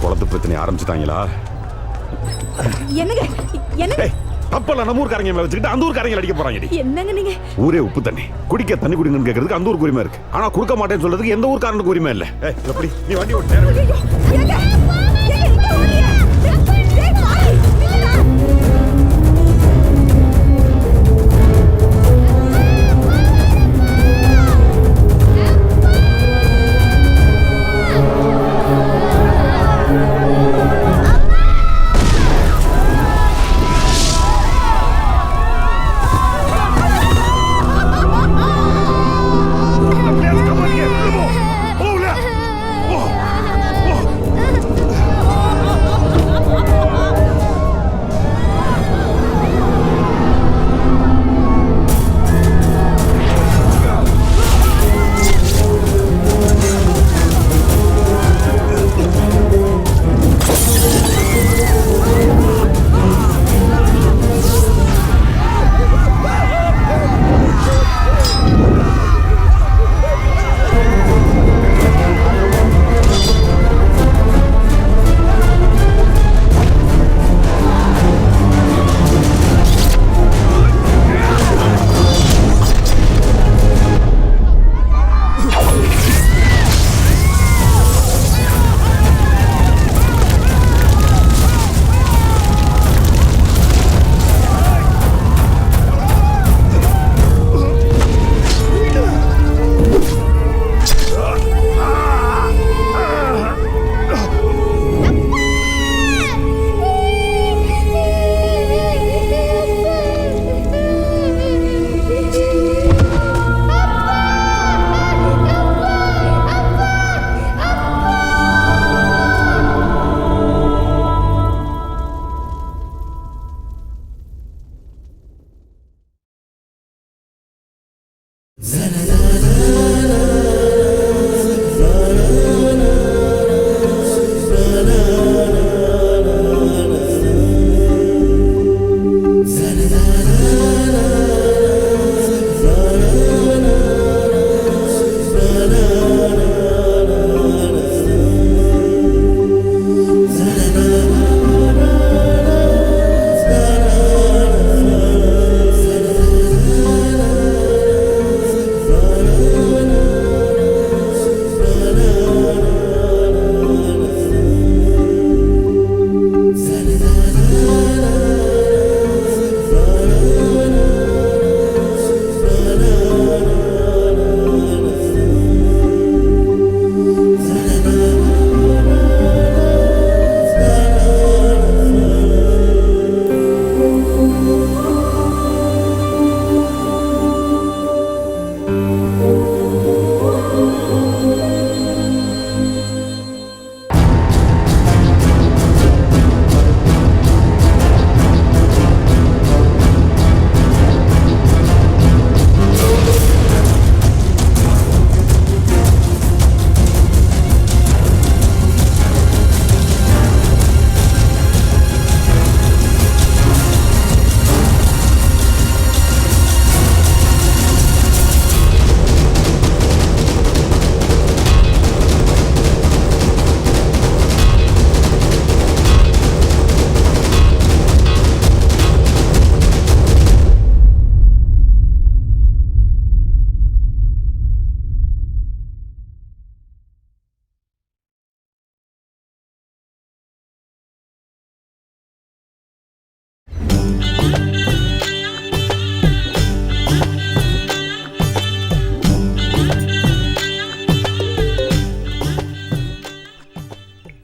குளத்து பிரச்சனை ஆரம்பிச்சுட்டாங்களா? என்னங்க என்னங்க அப்பல நம்ம ஊர்க்காரங்க மேல வச்சுக்கிட்டு அந்த ஊர்க்காரங்க அடிக்க போறாங்க. என்னங்க நீங்க? ஊரே உப்பு தண்ணி குடிக்க தண்ணி குடிங்கன்னு கேக்குறதுக்கு அந்த ஊருக்கு உரிமை இருக்கு. ஆனா கொடுக்க மாட்டேன்னு சொல்றதுக்கு எந்த ஊர்க்காரனுக்கு உரிமை இல்ல. எப்படி நீ வண்டி ஓட்டு?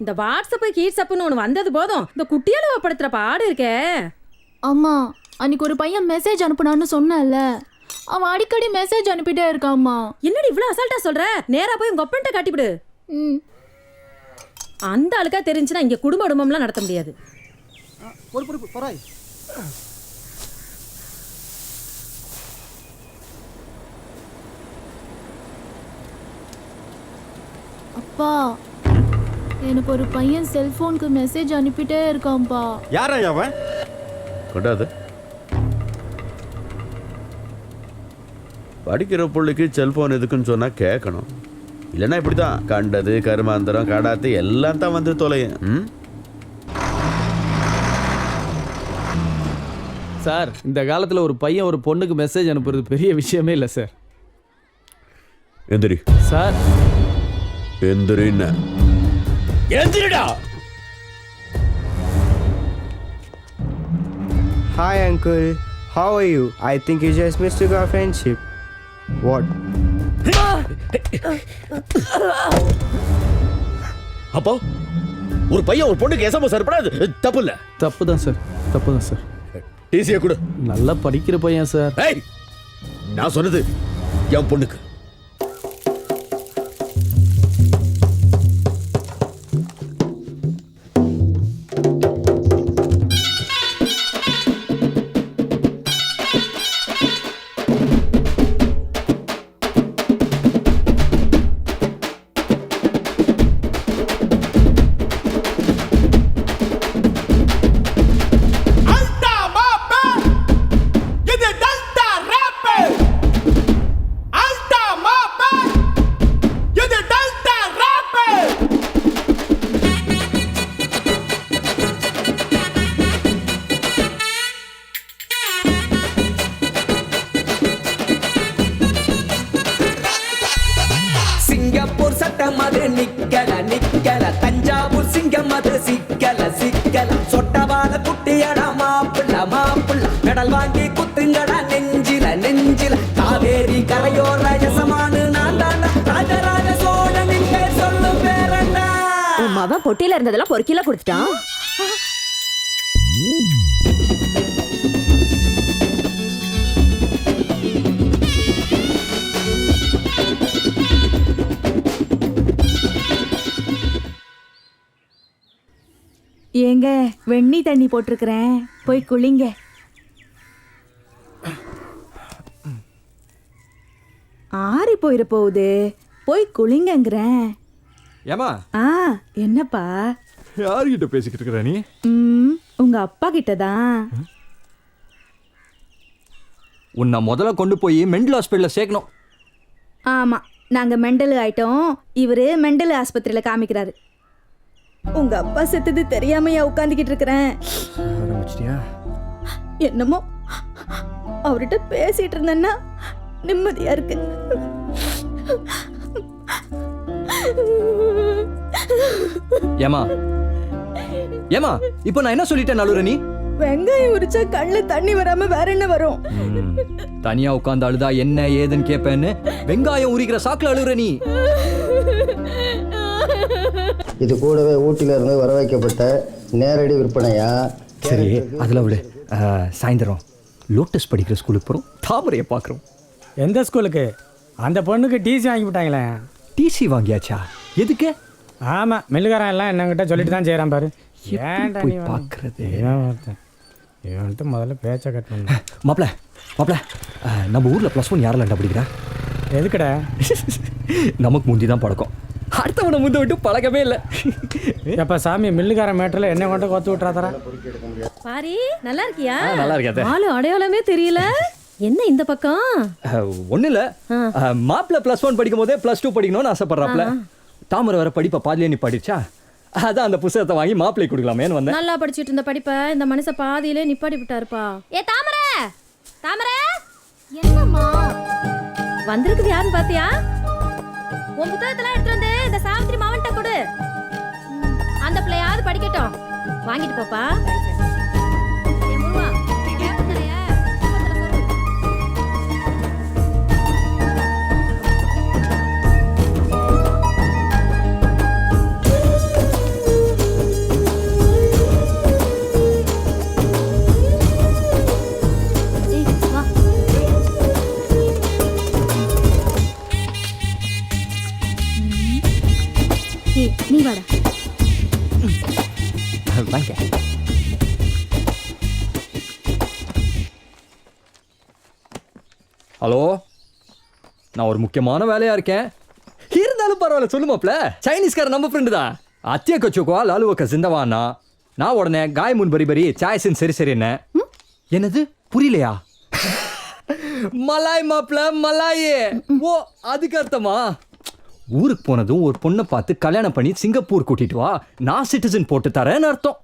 இந்த வாட்ஸ்அப் கீட்ஸ்அப்னு ஒன்று வந்தது போதும் இந்த குட்டியால படுத்துற பாடு இருக்கே. அம்மா அன்னைக்கு ஒரு பையன் மெசேஜ் அனுப்புனான்னு சொன்னல, அவன் அடிக்கடி மெசேஜ் அனுப்பிட்டே இருக்காம்மா. என்னடி இவ்வளோ அசால்ட்டா சொல்ற? நேரா போய் உங்க ஒப்பன்ட்ட காட்டிவிடு. அந்த ஆளுக்கா தெரிஞ்சுன்னா இங்க குடும்பம்லாம் நடத்த முடியாது. அப்பா எனக்கு ஒரு பையன் செல்போனுக்கு மெசேஜ் அனுப்பிட்டே இருக்கான்பா. யாரா அவன்? கொண்டாது படிக்கிற பிள்ளைக்கு செல்போன் எதுக்குன்னு சொன்னா கேட்கணும். இல்லைன்னா இப்படி தான் கண்டது கருமாந்திரம் காடாத்து எல்லாம் தான் வந்து தொலையும். சார் இந்த காலத்தில் ஒரு பையன் ஒரு பொண்ணுக்கு மெசேஜ் அனுப்புறது பெரிய விஷயமே இல்லை சார். எந்திரி sir எந்திரின்னு எந்திரிடா. Hi uncle, how are you? I think you just mistook our friendship. What? அப்போ ஒரு பையன் ஒரு பொண்ணுக்கு எஸ்எம்எஸ் அனுப்புறது தப்பு இல்ல. தப்பு தான் சார், தப்பு தான் சார். டிசியை கொடு. நல்லா படிக்கிற பையன் சார். ஏய், நான் சொன்னது என் பொண்ணுக்கு. சிங்கப்பூர் சட்டம் அது நிக்கல நிக்கல, தஞ்சாவூர் சிங்கம் அது சிக்கல சிக்கல, சொட்டவாத குட்டியடா மாப்பிள்ள மாப்பிள்ள, மெடல் வாங்கி குத்துங்கடா நெஞ்சில நெஞ்சில, காவேரி கரையோர யசமானு நான் தாண்டா, ராஜராஜ சோழனின் பேர் சொல்லு பேரண்டா. உன் மகன் பொட்டியில இருந்ததெல்லாம் பொறுக்கில கொடுத்துட்டான். ஏங்க வெண்ணி தண்ணி போட்டிருக்கிறேன், போய் குளிங்க. ஆறி போயிட போகுது, போய் குளிங்கங்கிறேன். ஏமா ஆ என்னப்பா? யார்கிட்ட பேசிக்கிட்டு இருக்கிற நீ? உங்க அப்பா கிட்ட தான். உன்னை முதல்ல கொண்டு போய் மெண்டல் ஹாஸ்பிட்டலில் சேர்க்கணும். ஆமா, நாங்க மெண்டல் ஆயிட்டோம், இவரு மெண்டல் ஆஸ்பத்திரியில காமிக்கிறாரு. உங்க அப்பா செத்தது தெரியாமையா உட்காந்துக்கிட்டு இருக்கிறேன். என்னமோ அவர்கிட்ட பேசிட்டு இருந்தேன்னா நிம்மதியா இருக்கு. ஏமா ஏமா இப்போ நான் என்ன சொல்லிட்டேன் நலுற நீ? வெங்காயம் உரிச்சா கண்ணுல தண்ணி வராம வேற என்ன வரும்? தனியா உட்கார்ந்து அழுதா என்ன ஏதுன்னு கேட்பேன்னு வெங்காயம் உரிக்கிற சாக்குல அழுற நீ. இது கூடவே ஊட்டில இருந்து வர வைக்கப்பட்ட நேரடி விற்பனையா? சரி அதில் விடு. சாயந்தரம் லோட்டஸ் படிக்கிற ஸ்கூலுக்கு போகிறோம், தாமரையை பார்க்குறோம். எந்த ஸ்கூலுக்கு? அந்த பொண்ணுக்கு டிசி வாங்கி விட்டாங்களே. டிசி வாங்கியாச்சா? எதுக்கு? ஆமாம், மில்லுக்காரன் எல்லாம் என்னங்கிட்ட சொல்லிட்டு தான் செய்கிறான் பாரு. ஏன்டா போய் நீ பார்க்கறது? இவன்ட்டு முதல்ல பேச்சை கட் பண்ண. மாப்பிள்ள மாப்பிள்ள, நம்ம ஊரில் +1 யாரெல்லாம் படிக்கிறா? எதுக்குடா? நமக்கு முந்தி தான் பழக்கம், அடுத்தவனை முந்த விட்டு பழக்கமே இல்லை. எப்போ சாமி மில்லுக்காரன் மேட்டரில் என்ன கொண்டு கொத்து விட்டுறாதரா? பாரி நல்லா இருக்கியா? நல்லா இருக்காது. ஆளு அடையாளமே தெரியல. என்ன இந்த பக்கம்? ஒன்றும் இல்லை, மாப்பிள்ள +1 படிக்கும் போதே +2 படிக்கணும்னு ஆசைப்படுறாப்புல. தாமரை வர படிப்பை பாதிலே நீ படிச்சா, அதான் அந்த புத்தகத்தை வாங்கி மாப்பிள்ளை கொடுக்கலாமேன்னு வந்தேன். நல்லா படிச்சுட்டு இருந்த படிப்பை இந்த மனுஷன் பாதியிலே நிப்பாடி விட்டாருப்பா. ஏ தாமரை, தாமரை என்னம்மா? வந்திருக்குது யாருன்னு பாத்தியா? உன் புத்தகத்தெல்லாம் எடுத்து வந்து இந்த சாவித்திரி மாவன்ட்ட கொடு. அந்த பிள்ளையாவது படிக்கட்டும். வாங்கிட்டு போப்பா. ஏ முருவா, கேப்பு தரைய பக்கத்துல சொல்லு. ஏய் வா. ஏய் நீ வாடா. வாங்க. ஹலோ, நான் ஒரு முக்கியமான வேலையா இருக்கேன். இருந்தாலும் பரவாயில்ல, சொல்லு மாப்ள. சைனீஸ்கார நம்ம ஃப்ரெண்டு தான். அத்திய கச்சுக்கோ லாலுவக்க சிந்தவானா. நான் உடனே காய் முன் பரி பரி சாய்ஸின் சரி சரி என்ன. என்னது புரியலையா? மலாய் மாப்ள, மலாயே. ஓ அதுக்கு அர்த்தமா? ஊருக்கு போனதும் ஒரு பொண்ணை பார்த்து கல்யாணம் பண்ணி சிங்கப்பூர் கூட்டிட்டு வா, நான் சிட்டிசன் போட்டு தரேன்னு அர்த்தம்.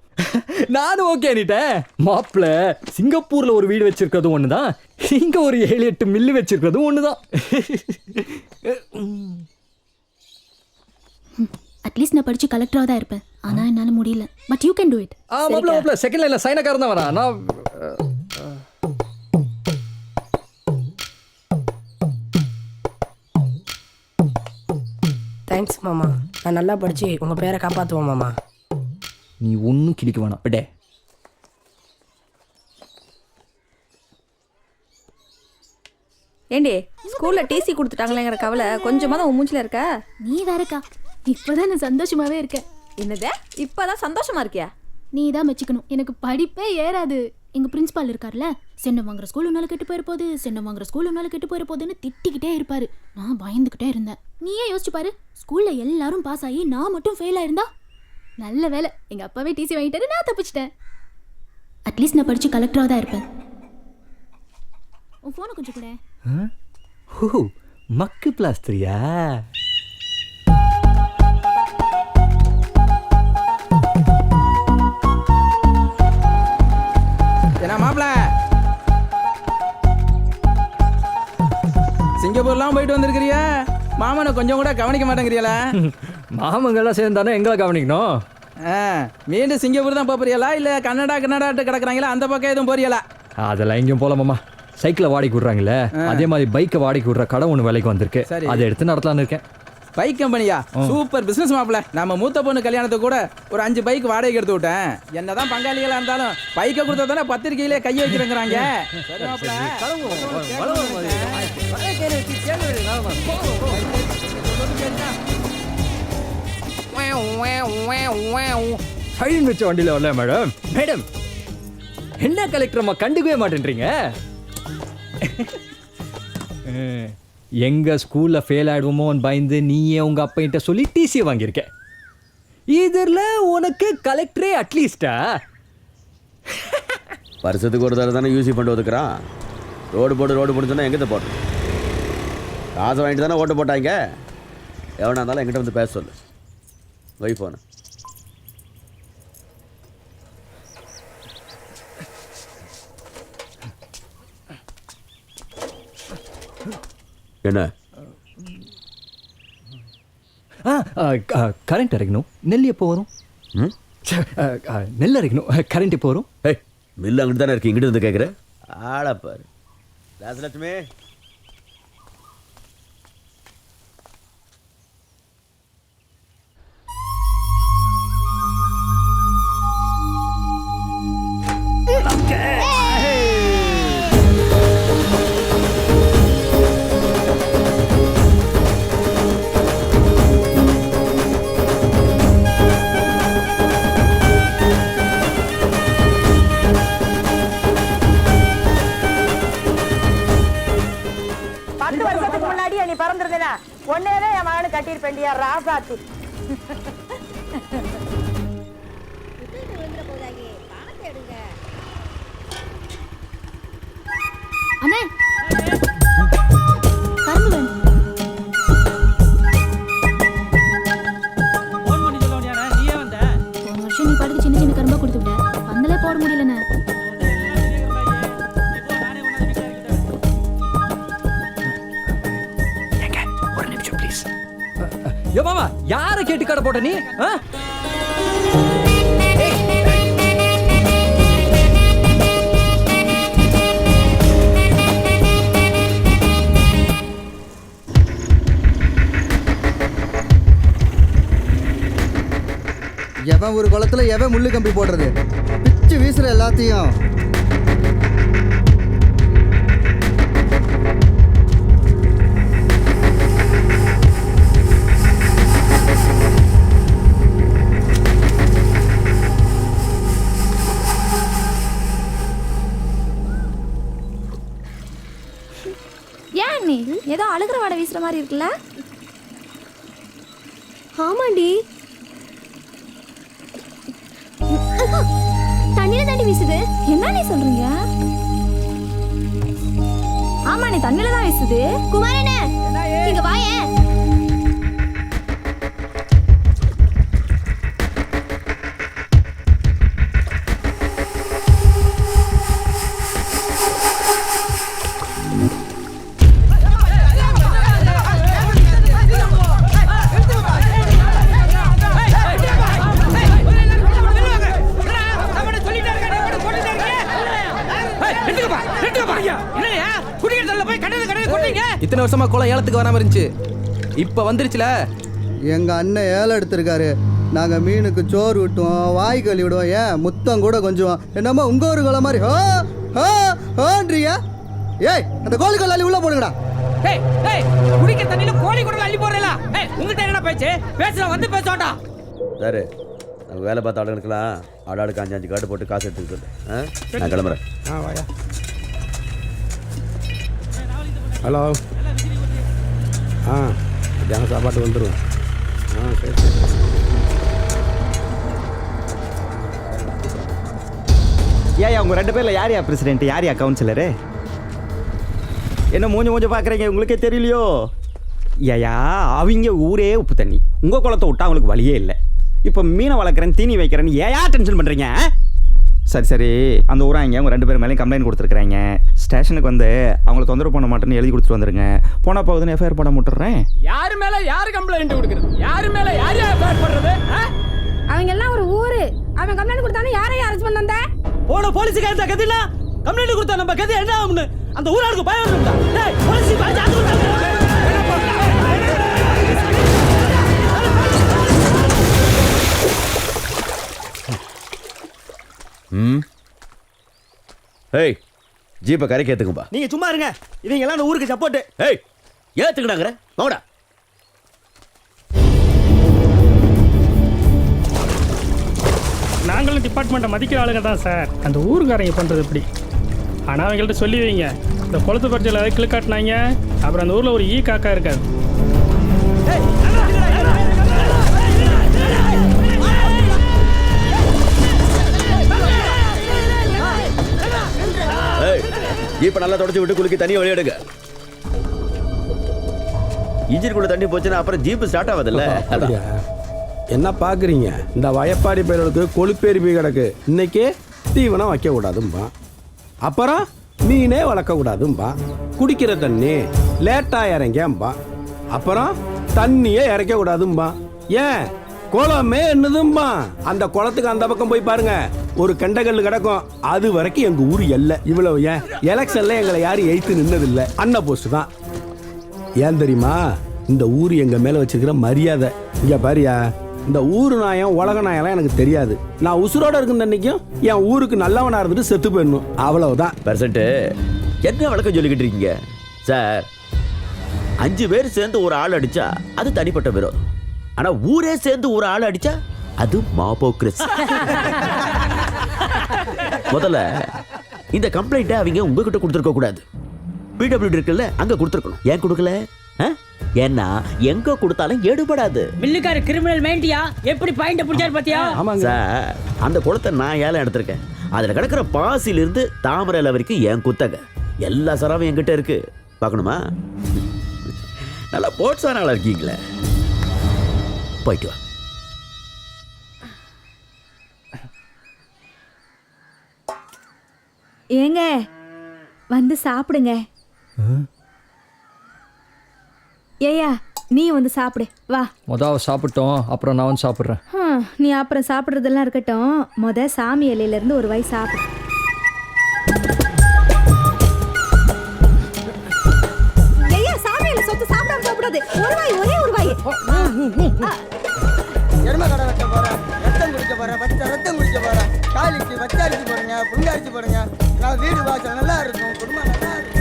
நானும் ஓகே அனிட்டேன். மாப்பிள்ள சிங்கப்பூர்ல ஒரு வீடு வச்சிருக்கிறதும் ஒண்ணுதான், இங்க ஒரு 7-8 மில்லு வச்சிருக்கிறதும் ஒண்ணுதான். அட்லீஸ்ட் நான் படிச்சு கலெக்டரா தான் இருப்பேன். ஆனா என்னால முடியல. But you can to it. மாப்பிள்ள செகண்ட் லைன்ல சைனக்காரன் தான் வரா. நான் தேங்க்ஸ் மாமா. நான் நல்லா படிச்சு உங்க பேரை காப்பாற்றுவோம் மாமா. நீ ஒன்றும் கிளிக்க வேணாம் படே. ஏண்டி ஸ்கூல்ல டிசி கொடுத்துட்டாங்களேங்கிற கவலை கொஞ்சமா தான் உன் மூஞ்சில இருக்கா? நீ வேறக்கா, இப்பதான் நான் சந்தோஷமாவே இருக்கேன். என்னது இப்பதான் சந்தோஷமா இருக்கியா? நீ தான் மெச்சிக்கணும். எனக்கு படிப்பே ஏறாது. எங்க பிரின்சிபால் இருக்கார்ல, சென்னம் வாங்குற ஸ்கூல் உன்னால கெட்டு போயிட போகுது, சென்னம் வாங்குற ஸ்கூல் உன்னால கெட்டு போயிட போகுதுன்னு திட்டிக்கிட்டே இருப்பாரு. நான் பயந்துகிட்டே இருந்தேன். நீயே யோசிச்சு பாரு, ஸ்கூல்ல எல்லாரும் பாஸ் ஆகி நான் மட்டும் ஃபெயில் ஆயிருந்தா? நல்ல வேலை எங்க அப்பாவே டிசி வாங்கிட்டாரு, நான் தப்பிச்சிட்டேன். அட்லீஸ்ட் நான் படிச்சு கலெக்டரா தான் இருப்பேன். உன் போனை கொஞ்சம் கூட. ஓ, மக்கு பிளாஸ்டரியா? என்ன மாப்பிள, சிங்கப்பூர்லாம் போயிட்டு வந்திருக்கிறியா? மாமனை கொஞ்சம் கூட கவனிக்க மாட்டேங்கிறியலா? மாமங்கெல்லாம் சேர்ந்தானே எங்களை கவனிக்கணும். மீண்டும் சிங்கப்பூர் தான் போறியலா இல்ல கன்னடாட்டு கிடக்குறாங்களா அந்த பக்கம் எதுவும் போறியலா? அதெல்லாம் எங்கேயும் போலாமாம்மா. சைக்கிளை வாடகைக்கு விடுறாங்களே, அதே மாதிரி பைக்கை வாடகைக்கு விடுற கடை ஒன்று வேலைக்கு வந்திருக்கு. அதை எடுத்து நடத்தலான்னு இருக்கேன். பைக் கம்பெனியா? சூப்பர் பிசினஸ் மாப்பிள. நம்ம மூத்த பொண்ணு கல்யாணத்துக்கு கூட ஒரு 5 பைக் வாடகைக்கு எடுத்து விட்டேன். என்னதான் பங்காளிகளா இருந்தாலும் பைக்கை கொடுத்தா தானே பத்திரிகையிலே கையை வைக்கிறேங்கிறாங்க. சைன் வச்ச வண்டியில் வரல மேடம். மேடம் என்ன கலெக்டர் அம்மா கண்டுக்கவே மாட்டேன்றீங்க? எங்க ஸ்கூல்ல ஃபெயில் ஆயிடுவோமோன்னு பயந்து நீயே உங்க அப்பா சொல்லி டிசியை வாங்கியிருக்க. இதில் உனக்கு கலெக்டரே அட்லீஸ்டா? வருஷத்துக்கு ஒரு தடவை தானே யூசி பண்ணி ஒதுக்குறான். ரோடு போட்டு சொன்னா எங்கிட்ட போட்டோம்? காசை வாங்கிட்டு தானே ஓட்டு போட்டாங்க. எவனா இருந்தாலும் என்கிட்ட வந்து பேச சொல்லு. வை போன. என்ன கரண்ட் இறக்கணும். நெல் எப்போ வரும்? நெல் இறக்கணும், கரண்ட் எப்போ வரும்? மில்லு அங்கிட்டு தானே இருக்கு, இங்கிட்டு வந்து கேட்குற ஆளப்பாரு. ராசலட்சுமி, ஒன்னேதான் என் மகனு கட்டியிருப்பேண்டியா ராசாத்தி. அண்ணே கரும்பு வேணும். போன வருஷம் நீ பாட்டுக்கு சின்ன சின்ன கரும்பா கொடுத்து விட்ட, பந்தலே போட முடியலண்ணே. யோ மாமா, யாரை கேட்டு கடை போட்ட நீ? எவன் ஒரு குளத்துல எவன் முள்ளு கம்பி போடுறது? பிச்சு வீசுற எல்லாத்தையும். ஏன் நீ ஏதோ அழுகிற வாடை வீசுற மாதிரி இருக்குல்ல? ஆமாண்டி, தண்ணியில தாண்டி வீசுது. என்ன நீ சொல்றீங்க? ஆமா, நீ தண்ணில தான் வீசுது. குமாரனே இங்க வாயே. வருஷமா குளம் ஏலத்துக்கு வராம இருந்துச்சு, இப்ப வந்துருச்சுல. எங்கள் அண்ணன் ஏலம் எடுத்திருக்காரு. நாங்கள் மீனுக்கு சோறு விட்டுவோம், வாய் கழுவி விடுவோம், ஏன் முத்தம் கூட கொஞ்சம். என்னம்மா உங்கள் ஒரு குளம் மாதிரி ஹோன்றீங்க. ஏய் அந்த கோழிக்கொள்ள அள்ளி உள்ளே போடுங்கடா. குடிக்க தண்ணியில கோழி கூட அள்ளி போடுறல. உங்ககிட்ட என்ன பேச்சு? பேசுற வந்து பேசோண்டா. சார் நம்ம வேலை பார்த்த ஆளுங்களுக்குலாம் ஆடாளுக்கு 5 காட்டு போட்டு காசு எடுத்துக்கிட்டு நான் கிளம்புறேன். வாயா. ஹலோ. மத்தியானம் சாப்பாட்டு வந்துடும். சரி சரி. ஏயா உங்கள் 2 பேரில் யார் பிரசிடென்ட், யார் கவுன்சிலரு? என்ன மூஞ்ச பார்க்குறீங்க, உங்களுக்கே தெரியலையோ? ஏயா அவங்க ஊரே உப்பு தண்ணி, உங்கள் குளத்தை விட்டா அவங்களுக்கு வழியே இல்லை. இப்போ மீனை வளர்க்குறேன், தீனி வைக்கிறேன்னு ஏயா டென்ஷன் பண்ணுறீங்க? சரி சரி, அந்த ஊராங்க அவங்க 2 பேர் மேலேயும் கம்ப்ளைண்ட் கொடுத்துருக்குறாங்க. ஸ்டேஷனுக்கு வந்து அவங்கள தொந்தரவு பண்ண மாட்டேன்னு எழுதி கொடுத்துட்டு வந்துருங்க. போனால் போகுதுன்னு எஃப்ஐஆர் பண்ண முட்டுறேன். யாரு மேல யாரு கம்ப்ளைண்ட் கொடுக்குறது? யாரு மேல யார் எஃப்ஐஆர் பண்றது? அவங்க எல்லாம் ஒரு ஊரு. அவன் கம்ப்ளைண்ட் கொடுத்தானே யாரையும் அரெஸ்ட் பண்ண வந்த? போன போலீஸ் கேட்ட கதில கம்ப்ளைண்ட் கொடுத்தா நம்ம கதி என்ன ஆகும்னு அந்த ஊராளுக்கு பயம் வரும்டா. டேய் போலீஸ் பாஜா ஏய் ஜீப்பை கரைக்கு ஏற்றுக்கும்பா. நீங்கள் சும்மா இருங்க, இவங்க எல்லாம் அந்த ஊருக்கு சப்போர்ட்டு. ஏய் ஏற்றுக்கிட்டாங்கிற வாங்கடா. நாங்களும் டிபார்ட்மெண்ட்டை மதிக்கிற ஆளுங்க தான் சார். அந்த ஊருக்காரங்க பண்ணுறது எப்படி? ஆனால் அவங்கள்ட்ட சொல்லி வைங்க, இந்த குளத்து பறிச்சல் ஏதாவது கிளிக்காட்டினாங்க அப்புறம் அந்த ஊரில் ஒரு ஈ காக்கா இருக்காது. ஜீப்பை நல்லா தொடச்சி விட்டு குளிக்க தண்ணி வெளியெடுங்க. இன்ஜினுக்குள்ள தண்ணி போச்சுன்னா அப்புறம் ஜீப்பு ஸ்டார்ட் ஆகாதுல்ல. என்ன பார்க்குறீங்க? இந்த வயப்பாடி பயிர்களுக்கு கொழுப்பேறி போய் கிடக்கு. இன்னைக்கு தீவனம் வைக்கக்கூடாதும்பா, அப்புறம் மீனே வளர்க்கக்கூடாதும்பா, குடிக்கிற தண்ணி லேட்டாக இறங்கம்பா, அப்புறம் தண்ணியே இறக்கக்கூடாதும்பா. ஏன் குளமே என்னதும்பா? அந்த குளத்துக்கு அந்த பக்கம் போய் பாருங்க, ஒரு கெண்டகல் கிடக்கும். அது வரைக்கும் எங்கள் ஊர் எல்லை இவ்வளவு. ஏன் எலெக்ஷனில் எங்களை யாரும் எய்த்து நின்னதில்லை, அண்ணா போஸ்ட் தான். ஏன் தெரியுமா? இந்த ஊர் எங்கள் மேலே வச்சிருக்கிற மரியாதை. இங்கே பாரியா, இந்த ஊர் நாயம் உலக நாயெல்லாம் எனக்கு தெரியாது. நான் உசுரோட இருக்கும் அன்னைக்கும் என் ஊருக்கு நல்லவனா இருந்துட்டு செத்து போயிடணும், அவ்வளவுதான். பெர்சன்ட்டு என்ன வழக்கம் சொல்லிக்கிட்டு இருக்கீங்க சார்? 5 பேர் சேர்ந்து ஒரு ஆள் அடிச்சா அது தனிப்பட்ட விரோதம். ஆனா ஊரே சேர்ந்து ஒரு ஆள் அடிச்சா அது மாபோக்ரஸி. முதல்ல இந்த கம்ப்ளைண்ட்டை அவங்க உங்ககிட்ட கொடுத்துருக்க கூடாது, பிடபிள்யூடி இருக்குல்ல அங்க கொடுத்துருக்கணும். ஏன் கொடுக்கல? ஏன்னா எங்க கொடுத்தாலும் எடுபடாது. மில்லுக்கார கிரிமினல் மைண்டியா எப்படி பாயிண்ட் பிடிச்சாரு பாத்தியா? சார் அந்த குளத்தை நான் ஏலம் எடுத்திருக்கேன். அதுல கிடக்கிற பாசிலிருந்து தாமரையில வரைக்கும் என் குத்தகை. எல்லா சரவும் என்கிட்ட இருக்கு. பார்க்கணுமா? நல்லா போட்ஸான ஆளா இருக்கீங்களே, போயிட்டு வா. ஏங்க வந்து சாப்பிடுங்க. ஏயா நீ வந்து சாப்பிடு வா. மொதல் சாப்பிட்டோம், அப்புறம் நான் வந்து சாப்பிட்றேன். நீ அப்புறம் சாப்பிட்றதெல்லாம் இருக்கட்டும், சாமி இலையிலேருந்து ஒரு வாய் சாப்பிடு. ஐயா சாமி இலை சொத்து சாப்பிடாம சாப்பிடாது. ஒரு வாய், ஒரே ஒரு வாய். எருமை கடை வெட்ட போகிறேன், ரத்தம் குடிக்க போகிறேன், ரத்தம் குடிக்க போகிறேன், காலிக்கு வச்சாரிச்சு போடுங்க, புல்லாரிச்சு போடுங்க. நான் வீடு வாசல் நல்லா இருக்கும், குடும்பம் நல்லா இருக்கும்.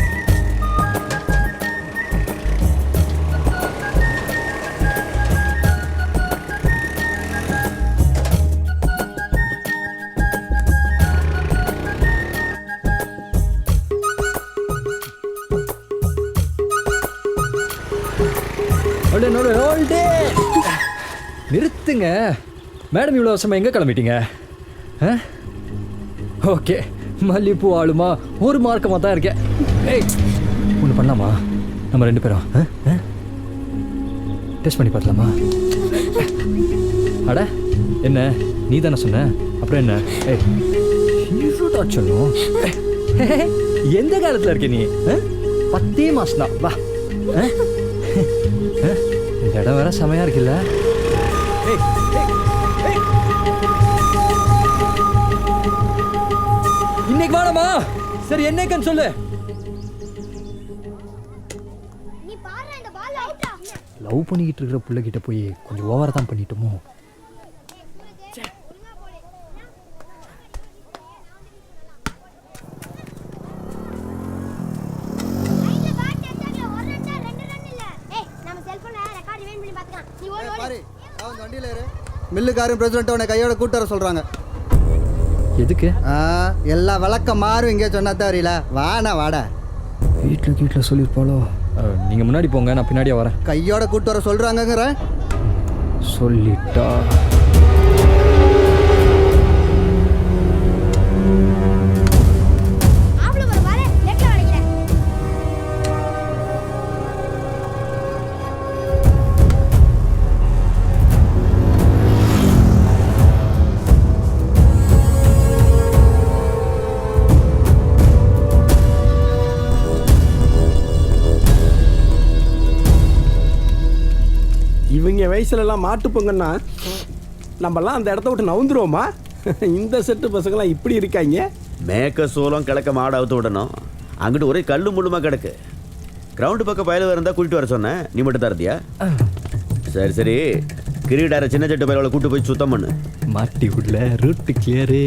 நிறுத்துங்க மேடம், இவ்வளோ வருஷமா எங்கே கிளம்பிட்டீங்க? ஓகே, மல்லிப்பூ ஆளுமா ஒரு மார்க்கமாக தான் இருக்கேன். ஏய் ஒன்று பண்ணலாமா? நம்ம 2 பேரும் டெஸ்ட் பண்ணி பார்க்கலாமா? அட என்ன நீ தானே சொன்ன, அப்புறம் என்ன? ஏய் சொல்லும், எந்த காலத்தில் இருக்க நீ? 10 மாசம் தான். வா, இந்த இடம் வேற செமையா இருக்குல்ல? இன்னைக்கு வாடமா. சரி என்னைக்குன்னு சொல்லு. நீ லவ் பண்ணிக்கிட்டு இருக்கிற பிள்ளைகிட்ட போய் கொஞ்சம் ஓவராக தான் பண்ணிட்டோமோ. மில்லுக்காரன் பிரசிடென்ட் உன்னை கையோட கூட்டு வர சொல்றாங்க. எதுக்கு? எல்லா விளக்கம் மாறும் இங்கே சொன்னா தெரியல. வாடா வாடா. வீட்டில் சொல்லியிருப்பாளோ. நீங்கள் முன்னாடி போங்க, நான் பின்னாடியே வரேன். கையோட கூட்டு வர சொல்றாங்கங்கிற சொல்லிட்டா. இவங்க வயசுலலாம் மாட்டு பொங்கன்னா நம்மலாம் அந்த இடத்த விட்டு நவுந்துருவோமா? இந்த செட்டு பசங்களாம் இப்படி இருக்காங்க. மேக்க சோளம் கிழக்க மாடு அவுத்து விடணும். அங்கிட்டு ஒரே கல்லு முள்ளுமா கிடக்கு. கிரவுண்டு பக்கம் பயல இருந்தால் கூட்டிட்டு வர சொன்னேன், நீ மட்டும் தரதியா? சரி சரி, கிரீடார சின்ன சட்டு பயலோட கூட்டு போய் சுத்தம் பண்ணு. மாட்டி விடல, ரூட்டு கிளியரு.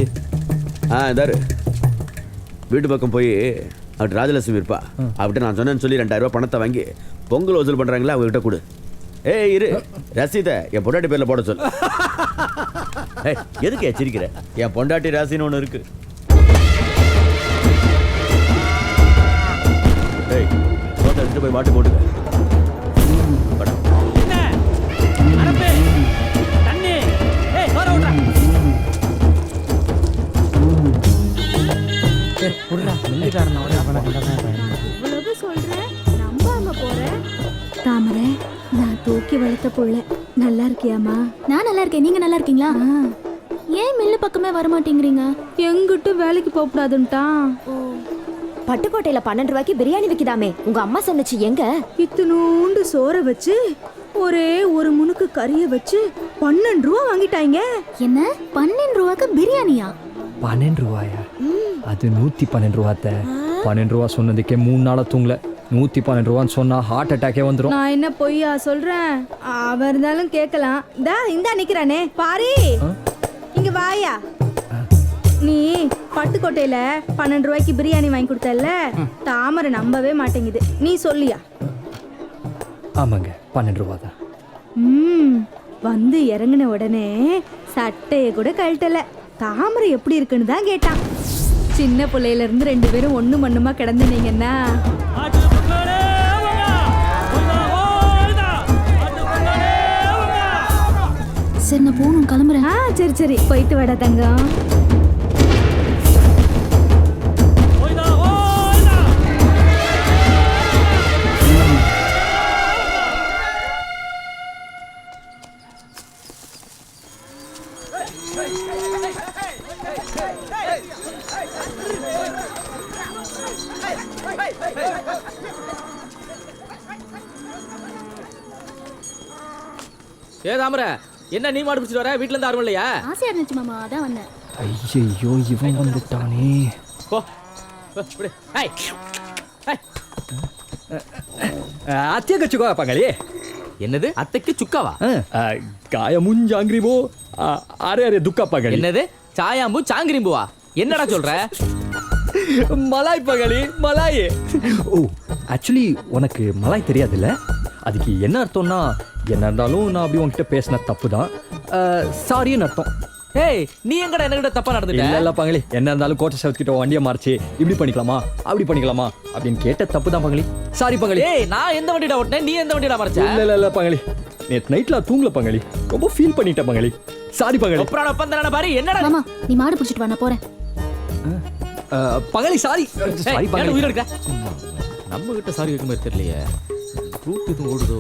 இதாரு வீட்டு பக்கம் போய் அப்படி ராஜலட்சுமி இருப்பா, அப்படி நான் சொன்னேன்னு சொல்லி 2000 ரூபா பணத்தை வாங்கி பொங்கல் வசூல் பண்ணுறாங்களா அவங்ககிட்ட கொடு. ஏய் இரு, ரசீதை என் பொண்டாட்டி பேரில் போட சொல்லு. ஏய் எதுக்கு எச்சரிக்கிற? என் பொண்டாட்டி ராசின்னு ஒன்று இருக்கு. ஏய் சோத்தை எடுத்துட்டு போய் மாட்டு போட்டுக்க. இவ்வளவு சொல்றேன், நம்பாம போறேன். தாமரை, நான் தூக்கி வளர்த்த புள்ள. நல்லா இருக்கியாமா? நான் நல்லா இருக்கேன், நீங்க நல்லா இருக்கீங்களா? ஏன் மில்லு பக்கமே வர மாட்டேங்கிறீங்க? எங்கிட்ட வேலைக்கு போகக்கூடாதுன்ட்டான். பட்டுக்கோட்டையில 12 ரூபாய்க்கு பிரியாணி விற்கிதாமே, உங்க அம்மா சொன்னச்சு. எங்க இத்தினூண்டு சோற வச்சு ஒரே ஒரு முனுக்கு கறியை வச்சு 12 ரூபா வாங்கிட்டாங்க. என்ன 12 ரூபாய்க்கு பிரியாணியா? 12 ரூபாயா? அது 112 ரூபாத்த. 12 ரூபா சொன்னதுக்கே 3 நாளா தூங்கல. 112 ரூபான்னு சொன்னா ஹார்ட் அட்டாக்கே வந்துடும். நான் என்ன பொய்யா சொல்றேன்? அவ இருந்தாலும் கேட்கலாம். இந்தா நிக்கிறானே பாரி, இங்க வாயா. நீ பட்டுக்கோட்டையில 12 ரூபாய்க்கு பிரியாணி வாங்கி கொடுத்தல, தாமரை நம்பவே மாட்டேங்குது. நீ சொல்லியா? ஆமாங்க, 12 ரூபா தான். வந்து இறங்கின உடனே சட்டையை கூட கழட்டல. தாமரை எப்படி இருக்குன்னு தான் கேட்டான். சின்ன பிள்ளையில இருந்து 2 பேரும் ஒண்ணு மண்ணுமா கிடந்துனீங்கன்னா சரி நான் போகணும், கிளம்புறேன். சரி சரி, போயிட்டு வாடா தங்கம். ஏ தாமரை, என்ன நீ மாடு பிடிச்சிட்டு வர? வீட்டுல இருந்து யாரும் இல்லையா? ஆசையா இருந்துச்சு மாமா, அதான் வந்தேன். ஐயோ இவன் வந்துட்டானே. போ விடு. Hi hi. அத்தியக்க சுக்கா பங்களே. என்னது அத்தைக்கு சுக்காவா? காயமும் ஜாங்கிரிபோ அரே அரே துக்கா பங்களி. என்னது சாயாம்பு சாங்கிரிம்புவா? என்னடா சொல்ற? மலாய் பங்களி, மலாய். ஓ ஆக்சுவலி உனக்கு மலாய் தெரியாதுல்ல? அதுக்கு என்ன அர்த்தம்னா, என்ன இருந்தாலும் நான் அப்படி உன்கிட்ட பேசின தப்பு தான், சாரின்னு அர்த்தம். ஏய் நீ எங்கடா என்கிட்ட தப்பா நடந்துட்ட? இல்ல பங்களி, என்ன இருந்தாலும் கோட்டை சவுத்கிட்ட வண்டியை மாறிச்சு, இப்படி பண்ணிக்கலாமா அப்படி பண்ணிக்கலாமா அப்படின்னு கேட்ட தப்பு தான் பங்களி. சாரி பங்களி. ஏய் நான் எந்த வண்டிடா ஓட்டினேன், நீ எந்த வண்டிடா மறைச்ச? இல்ல பங்களி, நேத்து நைட்ல தூங்கல பங்களி, ரொம்ப ஃபீல் பண்ணிட்டேன் பங்களி. சாரி பங்களி. அப்புறம் அப்பந்தறான பாரு. என்னடா மாமா, நீ மாடு பிடிச்சிட்டு வா, நான் போறேன். பங்களி சாரி. சாரி பங்களி. உயிர் எடுக்க நம்ம கிட்ட சாரி கேட்க மாதிரி தெரியலையே. ரூட் இது ஓடுதோ?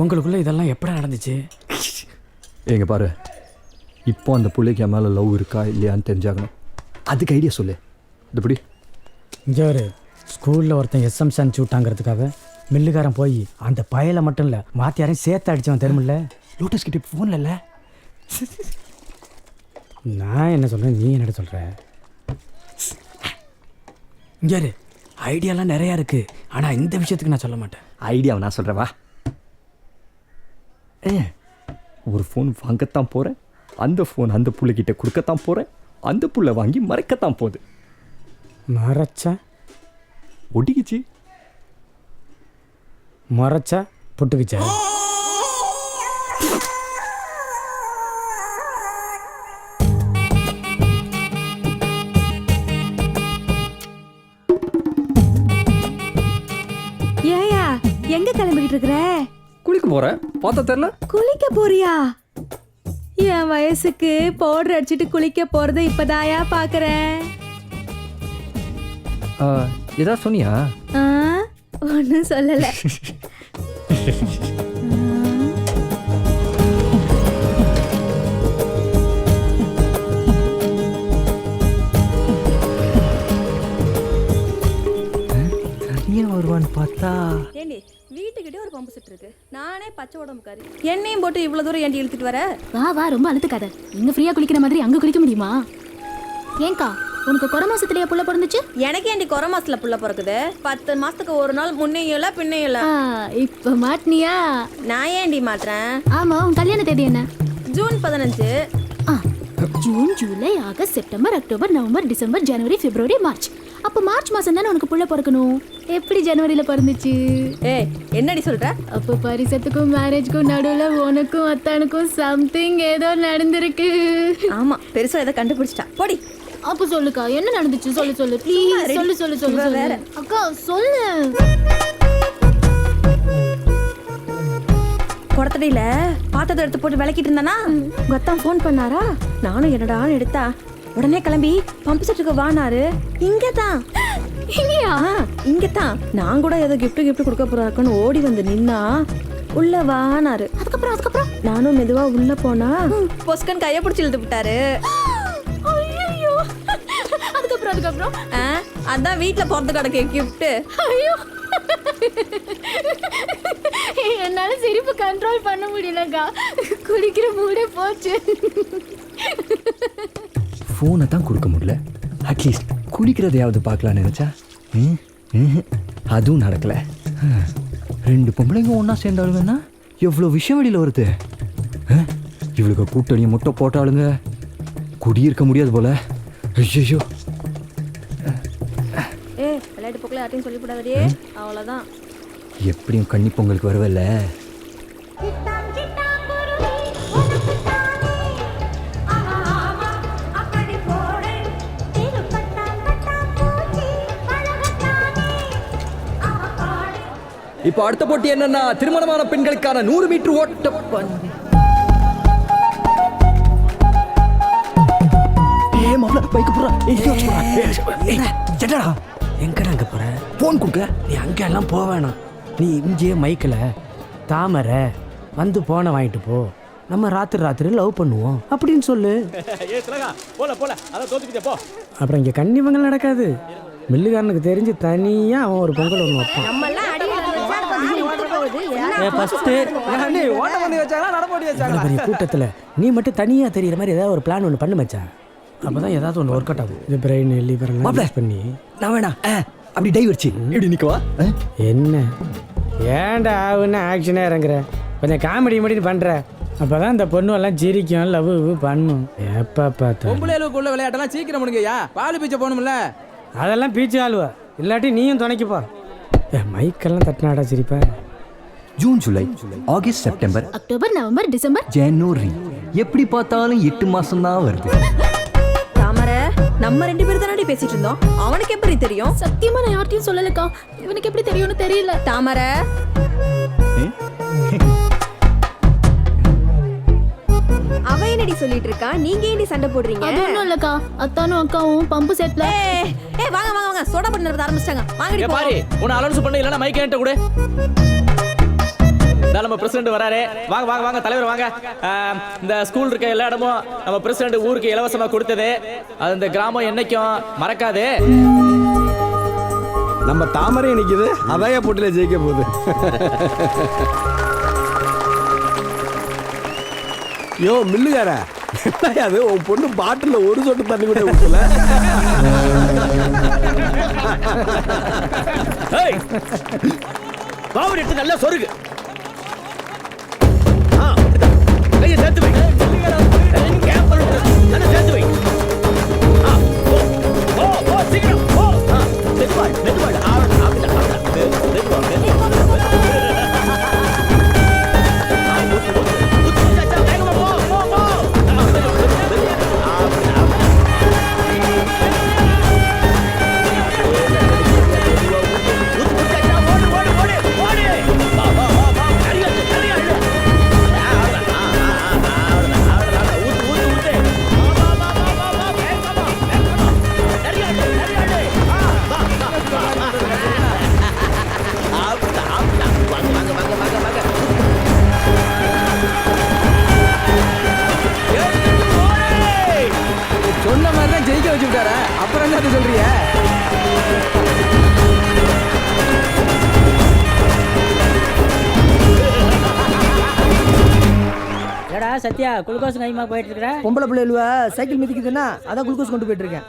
உங்களுக்குள்ள இதெல்லாம் எப்படி நடந்துச்சு? எங்க பாரு, இப்போ அந்த பிள்ளைக்கு என் மேலே லவ் இருக்கா இல்லையான்னு தெரிஞ்சாகணும். அதுக்கு ஐடியா சொல்லு. இப்படி இங்கே ஒரு ஸ்கூலில் ஒருத்தன் எஸ்எம்ஸ் அனுப்பிச்சி விட்டாங்கிறதுக்காக மில்லுக்காரன் போய் அந்த பயலை மட்டும் இல்லை மாத்தியாரையும் சேர்த்து அடித்தவன் தெரியுமில்ல? லோட்டஸ் கிட்ட ஃபோனில் இல்லை. நான் என்ன சொல்கிறேன், நீ என்னடா சொல்கிற? இங்கே ஐடியாலாம் நிறையா இருக்கு, ஆனால் இந்த விஷயத்துக்கு நான் சொல்ல மாட்டேன். ஐடியாவை நான் சொல்கிறேன் வா. ஒரு ஃபோன் வாங்கத்தான் போகிறேன், அந்த ஃபோன் அந்த புள்ளைகிட்ட கொடுக்கத்தான் போகிறேன், அந்த புள்ளை வாங்கி மறைக்கத்தான் போகுது. மறைச்சா ஒட்டிக்கிச்சு, மறைச்சா புட்டுக்குச்சா? ஏயா எங்க கிளம்பிக்கிட்டு இருக்கிற? குளிக்க போகிறேன், பார்த்தா தெரில. குளிக்க போறியா? என் வயசுக்கு பவுடர் அடிச்சிட்டு குளிக்க போறத இப்பதாயா பாக்குறேன். ஏதா சொன்னியா? ஒன்னும் சொல்லல. வருவான்னு பார்த்தா ஏண்டி வீட்டுக்கிட்டே ஒரு பம்பு செட் இருக்கு, நானே பச்சை உடம்புக்காரி, என்னையும் போட்டு இவ்வளவு தூரம் ஏண்டி இழுத்துட்டு வர? வா வா, ரொம்ப அழுத்துக்காத. இங்க ஃப்ரீயா குளிக்கிற மாதிரி அங்க குளிக்க முடியுமா? ஏங்கா உனக்கு குறை மாசத்துலயே புள்ள பிறந்துச்சு? எனக்கு ஏண்டி குறை மாசத்துல புள்ள பிறக்குது? 10 மாசத்துக்கு ஒரு நாள் முன்னையும் இல்ல பின்னையும் இல்ல. இப்ப மாட்டினியா? நான் ஏண்டி மாட்டேன்? ஆமா, உன் கல்யாண தேதி என்ன? June 15. June, July, August, September, October, November, December, January, February, March. அப்ப மார்ச் மாசம் தானே உனக்கு புள்ள பிறக்கணும். எப்படி ஜனவரியில பிறந்துச்சு? ஏய் என்னடி சொல்ற? அப்போ பரிசத்துக்கும் மேரேஜ்க்கும் நடுவுல உனக்கும் அத்தானுக்கும் சம்திங் ஏதோ நடந்திருக்கு. ஆமா, பெருசா ஏதோ கண்டுபிடிச்சிட்டா. போடி. அப்ப சொல்லுக்கா, என்ன நடந்துச்சு? சொல்லு சொல்லு ப்ளீஸ். சொல்லு சொல்லு சொல்லு வேற. அக்கா சொல்லு. குடத்தடியில பாத்திரத்தை எடுத்து போட்டு விளக்கிட்டு இருந்தானா, கொத்தான் ஃபோன் பண்ணாரா. நானும் என்னடான்னு எடுத்தா உடனே கிளம்பி பம்பு செட்டுக்கு வானாரு. இங்கதான் இங்கதான் நான் கூட ஏதோ கிஃப்ட் கொடுக்க போறாருக்குன்னு ஓடி வந்து நின்னா உள்ள வானாரு. அதுக்கப்புறம் நானும் மெதுவா உள்ள போனா பொஸ்கன் கைய பிடிச்சி இழுத்து விட்டாரு. அதுக்கப்புறம் அதான் வீட்டுல பிறந்து கிடக்கு கிஃப்ட். ஐயோ, என்னால சிரிப்பு கண்ட்ரோல் பண்ண முடியலக்கா. குடிக்கிற மூடே போச்சு. ஃபோனை தான் கொடுக்க முடியல, அட்லீஸ்ட் குளிக்கிறதையாவது பார்க்கலான்னு நினச்சா அதுவும் நடக்கலை. 2 பொம்பளைங்க ஒன்றா சேர்ந்தாளுங்கன்னா எவ்வளோ விஷயம் வெளியில் வருது. இவளுக்கு கூட்டணியை முட்டை போட்டாளுங்க, குடியிருக்க முடியாது போல. ஐயோ, விளையாட்டு போக்கில் யார்ட்டையும் சொல்லிவிடாதே, அவ்வளோதான். எப்படியும் கன்னி பொங்கலுக்கு வருவல்ல. இப்போ அடுத்த போட்டி என்னன்னா திருமணமான பெண்களுக்கான 100 மீட்டர் ஓட்ட பந்தயம். எங்கடா அங்கே போற? ஃபோன் கொடுக்க. நீ அங்கெல்லாம் போக வேணாம். நீ இங்கேயே மைக்கில் தாமரை வந்து போனை வாங்கிட்டு போ, நம்ம ராத்திரி லவ் பண்ணுவோம் அப்படின்னு சொல்லு. அப்புறம் இங்கே கன்னிமங்கல் நடக்காது. மில்லுக்காரனுக்கு தெரிஞ்சு தனியாக அவன் ஒரு பொங்கல் ஒன்று வைப்பான். பெரிய கூட்டத்தில் நீ மட்டும் தனியாக தெரியுற மாதிரி ஏதாவது ஒரு பிளான் ஒன்று பண்ணு மச்சான். அப்பதான் ஏதாவது ஒன்று ஒர்க் அவுட் ஆகும். இது பிரெயின் லிவர்லாம் யூஸ் பண்ணி நான் வேணா அப்படி டை வச்சு எப்படி நிற்கவா? என்ன ஏன்டா ஆகுன்னு ஆக்ஷனாக இறங்குற? கொஞ்சம் காமெடி மட்டும் பண்ணுற, அப்போ தான் இந்த பொண்ணு எல்லாம் சிரிக்கும், லவ் பண்ணும். எப்போ பார்த்தா பொம்பளைகளுக்குள்ள விளையாட்டெல்லாம் சீக்கிரம் முடிங்கய்யா, பால் பீச்சை போகணும்ல. அதெல்லாம் பீச்சு ஆளுவா, இல்லாட்டி நீயும் துணைக்குப்பா. மைக்கெல்லாம் தட்டினாடா சிரிப்பா. June, July, August, September, October, November, December, January, எப்படி பார்த்தாலும் 8 மாசம் தான் வருது. தாமரை, நம்ம 2 பேரும் தானே பேசிட்டு இருந்தோம், அவனுக்கு எப்படி தெரியும்? சத்தியமா நான் யார்ட்டையும் சொல்லலக்கா. இவனுக்கு எப்படி தெரியும்னு தெரியல. தாமரை, அவ என்னடி சொல்லிட்டு இருக்கா? நீங்க ஏண்டி சண்டை போடுறீங்க? அது ஒண்ணும் இல்லக்கா, அத்தானும் அக்காவும் பம்பு செட்ல. வாங்க வாங்க வாங்க, சோடா பண்ண ஆரம்பிச்சிட்டாங்க. வாங்கடி போ. பாரு, உன்னை அலௌன்ஸ் பண்ண இல்லனா மைக் என்கிட்ட கொடு. நம்ம பிரசிடென்ட் வராரு. வாங்க வாங்க வாங்க தலைவர் வாங்க. இந்த ஸ்கூல் இருக்க எல்லா இடமும் நம்ம பிரசிடென்ட் ஊருக்கு இலவசமா கொடுத்தது, அது இந்த கிராமம் என்னைக்கும் மறக்காது. நம்ம தாமரை நிக்குது, அதாய போட்டியில ஜெயிக்க போகுது. யோ மில்லுகார, அது உன் பொண்ணு பாட்டில் ஒரு சொட்டு தண்ணி கூட ஊற்றல. பாவடி எடுத்து நல்லா சொருகு. கையை சேர்த்து வை. கேப் பண்ணிட்டு நல்லா சேர்த்து வை. சீக்கிரம் மெதுவாள் மெதுவாள். சொன்ன மாதிரி தான் ஜெயிக்க வச்சு விட்டாரா? அப்புறம் என்ன சொல்றீங்க? ஏடா சத்யா, குளுக்கோஸ் கைமா போயிட்டு இருக்கிற? பொம்பளை பிள்ளைகளுவ சைக்கிள் மிதிக்குதுன்னா அதான் குளுக்கோஸ் கொண்டு போயிட்டு இருக்கேன்.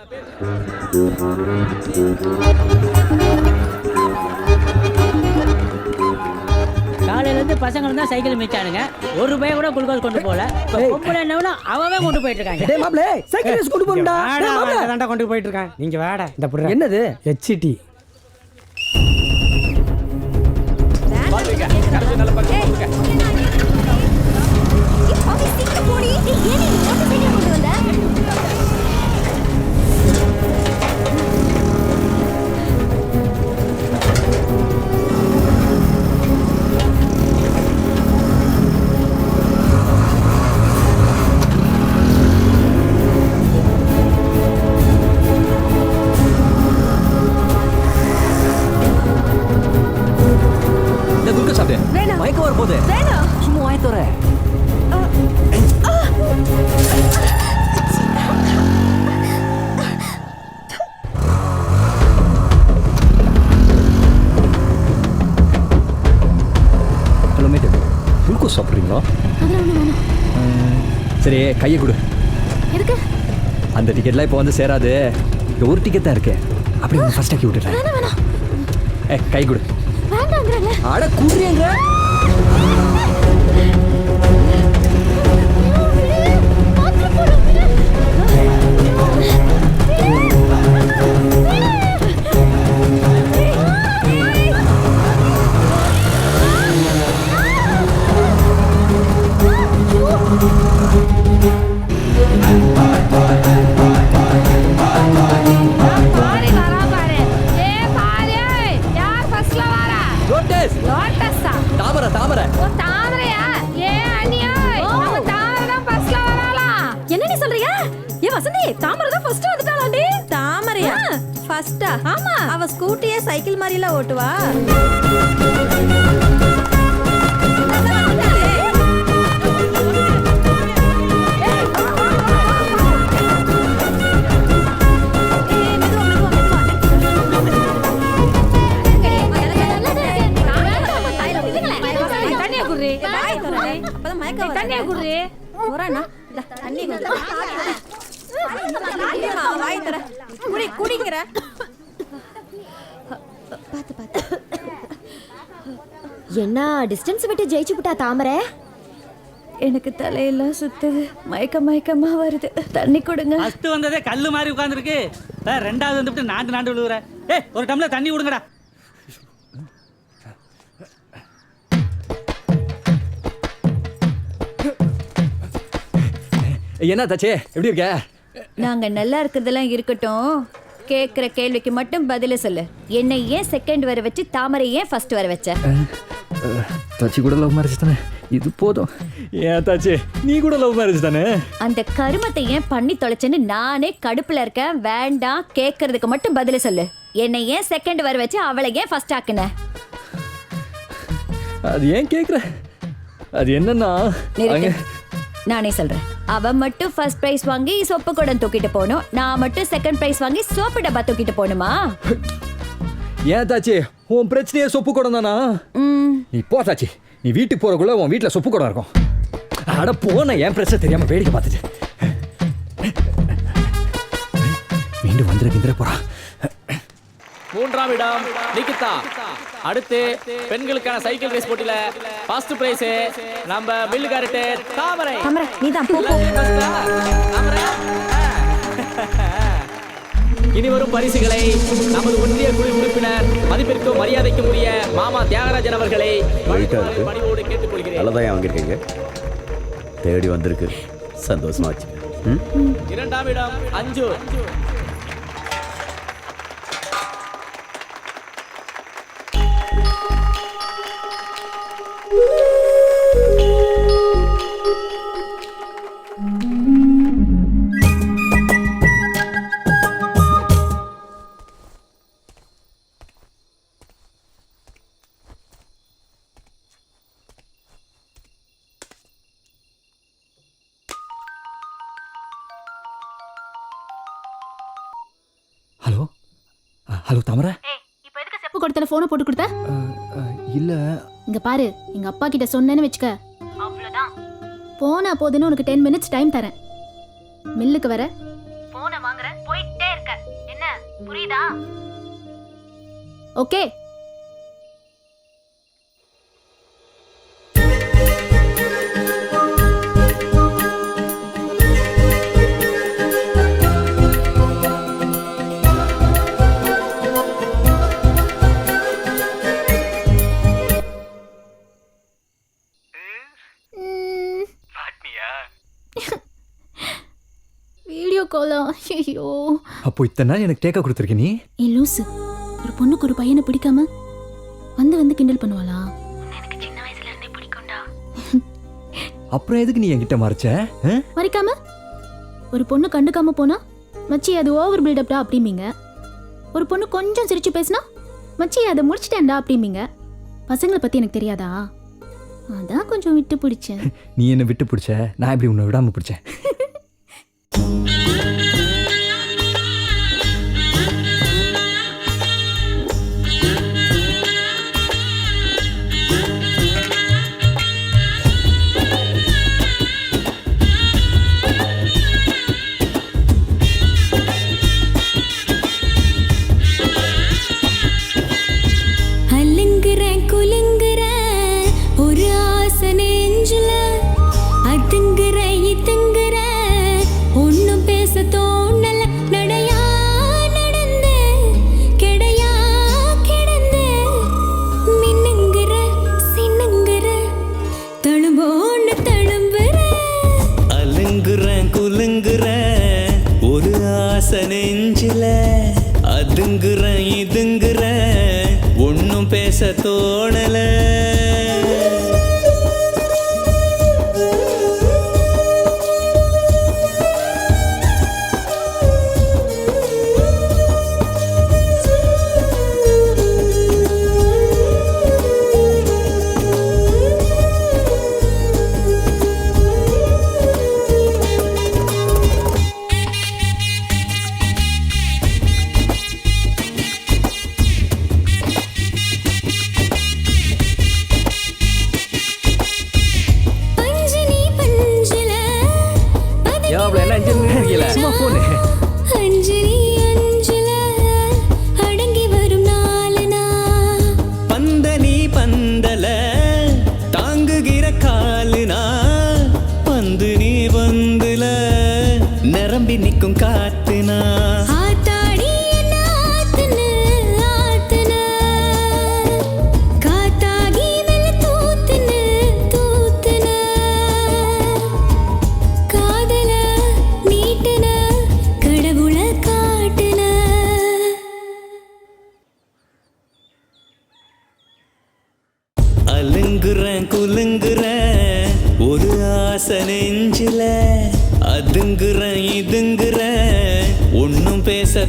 காலையிலேருந்து பசங்களும் தான் சைக்கிள் மிச்சானுங்க. ஒரு ரூபாய் கூட குளுக்கோஸ் கொண்டு போகல. பொம்பளை என்னவனா அவவே கொண்டு போயிட்டு இருக்காங்க. டேய் மாப்ளே, சைக்கிள் ரேஸ் கொண்டு போங்கடா. தாண்டா கொண்டு போயிட்டு இருக்கான். நீங்க வாடா. இந்த புடுற. என்னது? HT. மயக்கம் வர போகுது. சும்மா வாய் தோற. ஹலோ மேட்டு, குளுக்கோஸ் சாப்பிட்றீங்களா? சரி, கையை கொடு. எதுக்கு? அந்த டிக்கெட்லாம் இப்போ வந்து சேராது. இந்த ஒரு டிக்கெட் தான் இருக்கு. அப்படி ஃபர்ஸ்ட் ஆக்கி விட்டுறேன். கை கொடு. அட குடுறீங்க. அவ ஸ்கூட்டியே சைக்கிள் மாதிரில ஓட்டுவா. என்ன டிஸ்டன்ஸ் விட்டு ஜெயிச்சு விட்டா தாமரை? எனக்கு தலையெல்லாம் சுத்துது, மயக்கமா வருது, தண்ணி கொடுங்க. ஃபர்ஸ்ட் வந்ததே கல்லு மாதிரி உட்கார்ந்துருக்கு. ரெண்டாவது வந்துட்டு நாண்டு விழுவுற. ஒரு டம்ளர் தண்ணி கொடுங்கடா. என்ன தாச்சே, எப்படி இருக்க? நாங்க நல்லா இருக்கிறதெல்லாம் இருக்கட்டும், கேக்குற கேள்விக்கு மட்டும் பதில சொல்லு. என்னை ஏன் செகண்ட் வர வச்சு தாமரை ஏன் ஃபர்ஸ்ட் வர வச்ச? தாச்சி கூட லவ் மேரேஜ் தானே, இது போதும். ஏன் தாச்சி, நீ கூட லவ் மேரேஜ் தானே? அந்த கருமத்தை ஏன் பண்ணி தொலைச்சேன்னு நானே கடுப்புல இருக்கேன். வேண்டாம், கேக்குறதுக்கு மட்டும் பதில சொல்லு. என்னை ஏன் செகண்ட் வர வச்சு அவளை ஏன் ஃபர்ஸ்ட் ஆக்குன? அது ஏன் கேக்குற? அது என்னன்னா, நானே சொல்றேன். அவ மட்டும் ஃபர்ஸ்ட் பிரைஸ் வாங்கி சொப்பு குடம் தூக்கிட்டு போகணும், நான் மட்டும் செகண்ட் பிரைஸ் வாங்கி சோப்பு டப்பா தூக்கிட்டு போகணுமா? ஏன் தாச்சி, உன் பிரச்சனையே சொப்பு குடம் தானா? நீ போ தாச்சி, நீ வீட்டுக்கு போறக்குள்ள உன் வீட்டுல சொப்பு குடம் இருக்கும். அட போன, என் பிரச்சனை தெரியாம வேடிக்கை பார்த்துட்டு. நீ மீண்டும் வந்துட போறான். மூன்றாம் இடம் நிகிதா. அடுத்து பெண்களுக்கான சைக்கிள் ரேஸ் போட்டியில ஃபர்ஸ்ட் பிரைஸ் நம்ம மில்லுகாரட்டு தாமரை. நீதான் இனி வரும் பரிசுகளை நமது ஒன்றிய குழு உறுப்பினர் மதிப்பிற்கும் மரியாதைக்கும் உரிய மாமா தியாகராஜன் அவர்களை பணிவோடு கேட்டுக்கொள்கிறேன். நல்லதான் வாங்கியிருக்கீங்க, தேடி வந்திருக்கு, சந்தோஷமா வச்சுக்க. இரண்டாம் இடம் அஞ்சு. ஹலோ ஹலோ தாமரை. இப்போ எதுக்கு செப்பு கொடுத்தல போனை போட்டு கொடுத்த? இல்ல இங்க பாரு, எங்க அப்பா கிட்ட சொன்னேன்னு வெச்சுக்க, அவ்வளவுதான். போனா போதுன்னு உனக்கு 10 minutes டைம் தரேன். மில்லுக்கு வர போனை வாங்குற, போயிட்டே இருக்க. என்ன புரியுதா? ஓகே. வீடியோ காலா? ஐயோ. அப்போ இத்தனை நாள் எனக்கு டேக்கா கொடுத்துருக்க நீ? ஏ லூசு, ஒரு பொண்ணுக்கு ஒரு பையனை பிடிக்காம வந்து கிண்டல் பண்ணுவாளா? எனக்கு சின்ன வயசுல இருந்தே பிடிக்கும்டா. அப்புறம் எதுக்கு நீ என்கிட்ட மறைச்ச? மறைக்காம ஒரு பொண்ணு கண்டுக்காம போனா மச்சி அது ஓவர் பில்டப்டா அப்படிம்பீங்க. ஒரு பொண்ணு கொஞ்சம் சிரிச்சு பேசினா மச்சி அதை முடிச்சிட்டேன்டா அப்படிம்பீங்க. பசங்களை பத்தி எனக்கு தெரியாதா? அதான் கொஞ்சம் விட்டு பிடிச்சேன். நீ என்ன விட்டு பிடிச்ச, நான் எப்படி உன்னை விடாம பிடிச்சேன்? தோணல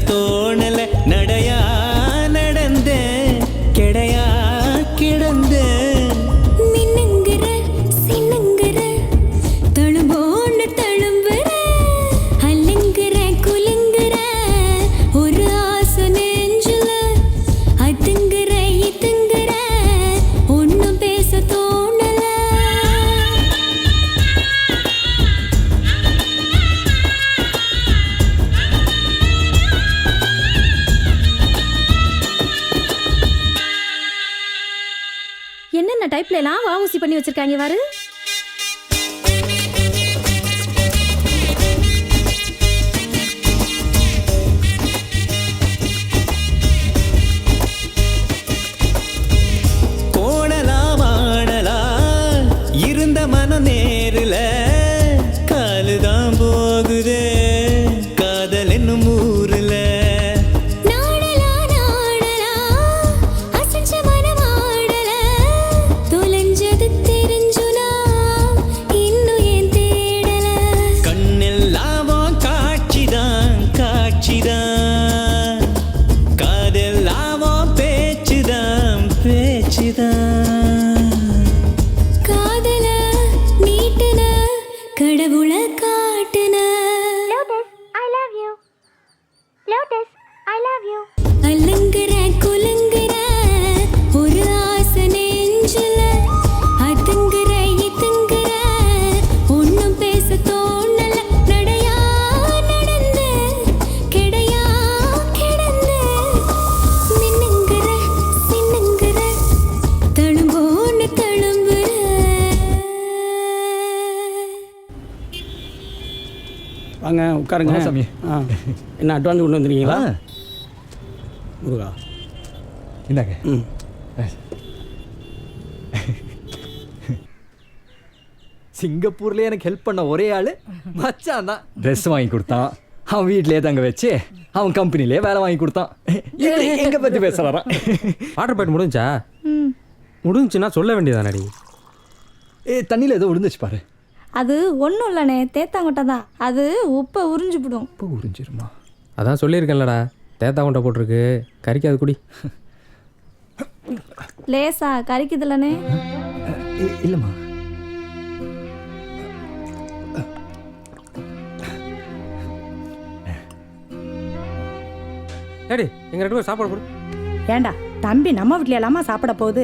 தோணல நடையா நடந்த கிடையா கிடந்த மின்னுங்கிற சின்னுங்கிற தழும்போன்னு தழும்புற அல்லுங்கிற குலுங்குற ஒரு ஆசை நெஞ்சுல அதுங்கிற இதுங்கிற ஒன்னும் பேச தோணல. என்னென்ன டைப்ல எல்லாம் வாவூசி பண்ணி வச்சிருக்காங்க பாரு. இருந்த மன நேருல காலுதான் போகுதே காதல் என்னும் ஊருல கண்ணெல்லாம் காட்சிதான் காட்சிதான் காதெல்லாம் பேச்சுதான் பேச்சுதான் கடவுள காட்டுன lotus I love you lotus I love you அலங்கர குலங்கர ஒரு ஆசை நெஞ்சில அதுங்கற இதுங்கற ஒண்ணும் பேச தோணல நடையா நடந்த கிடையா கிடந்த மின்னுங்கற சின்னங்கற தழும்போன்னு தழும்புற. வாங்க உட்காருங்க சாமி. என்ன அட்வான்ஸ் கொண்டு வந்துருக்கீங்களா? முருகா இந்தாங்க. சிங்கப்பூர்ல எனக்கு ஹெல்ப் பண்ண ஒரே ஆளு மச்சான் தான். ட்ரெஸ் வாங்கி கொடுத்தான், அவன் வீட்லயே தங்க வச்சு அவன் கம்பெனிலே வேலை வாங்கி கொடுத்தான். எங்க பத்தி பேசலாம். வாட்டர் பாயிண்ட் முடிஞ்சா? முடிஞ்சுன்னா சொல்ல வேண்டியதானடி. தண்ணியில் ஏதோ விழுந்துச்சு பாரு. அது ஒன்றும் இல்லைண்ணே, தேத்தாங்கொட்டை தான். அது உப்பை உறிஞ்சிவிடும். உப்பு உறிஞ்சிருமா? அதான் சொல்லியிருக்கேன்லடா, தேத்தாங்கொட்டை போட்டிருக்கு, கறிக்காது குடி. லேசா கறிக்குதுல்லண்ணே? இல்லைம்மா. ஏடி எங்க 2 பேரும் சாப்பாடு போடு. ஏண்டா தம்பி நம்ம வீட்ல எல்லாமா சாப்பிட போகுது,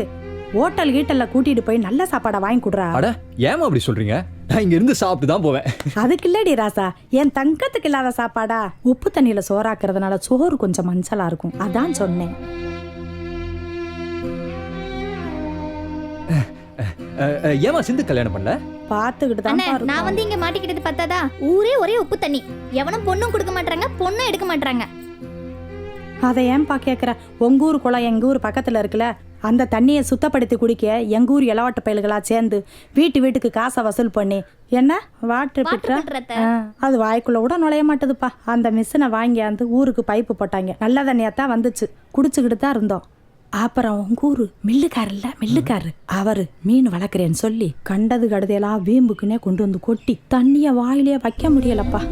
ஹோட்டல் கீட்டல்ல கூட்டிட்டு போய் நல்ல சாப்பாடை வாங்கி கொடுறா. அட ஏமா அப்படி சொல்றீங்க? நான் இங்க இருந்து சாப்பிட்டு தான் போவேன். அதுக்கு இல்லடி ராசா, என் தங்கத்துக்கு இல்லாத சாப்பாடா? உப்பு தண்ணியில சோறாக்குறதுனால சோறு கொஞ்சம் மஞ்சளா இருக்கும், அதான் சொன்னேன். ஏமா சிந்து கல்யாணம் பண்ணல? பாத்துக்கிட்டு தான் பாரு. நான் வந்து இங்க மாட்டிக்கிட்டது பத்தாதா? ஊரே ஒரே உப்பு தண்ணி, எவனும் பொண்ணும் கொடுக்க மாட்டாங்க, பொண்ணும் எடுக்க மாட்டாங்க. அதை ஏன்பா கேட்குற? உங்க ஊர் குளம் எங்க ஊர் பக்கத்துல இருக்குல்ல, அந்த தண்ணியை சுத்தப்படுத்தி குடிக்க எங்க ஊர் இளவாட்டு பயல்களா சேர்ந்து வீட்டுக்கு காசை வசூல் பண்ணி என்ன வாட்டர் பிட்டுற அது வாய்க்குள்ள கூட நுழைய மாட்டேதுப்பா. அந்த மிஷினை வாங்கியாந்து ஊருக்கு பைப்பு போட்டாங்க, நல்ல தண்ணியாத்தான் வந்துச்சு, குடிச்சுக்கிட்டு தான் இருந்தோம். அப்புறம் உங்க ஊரு மில்லுக்காரு அவரு மீன் வளர்க்குறேன்னு சொல்லி கண்டது கடுதையெல்லாம் வீம்புக்குன்னே கொண்டு வந்து கொட்டி தண்ணிய வாயிலே வைக்க முடியலப்பா.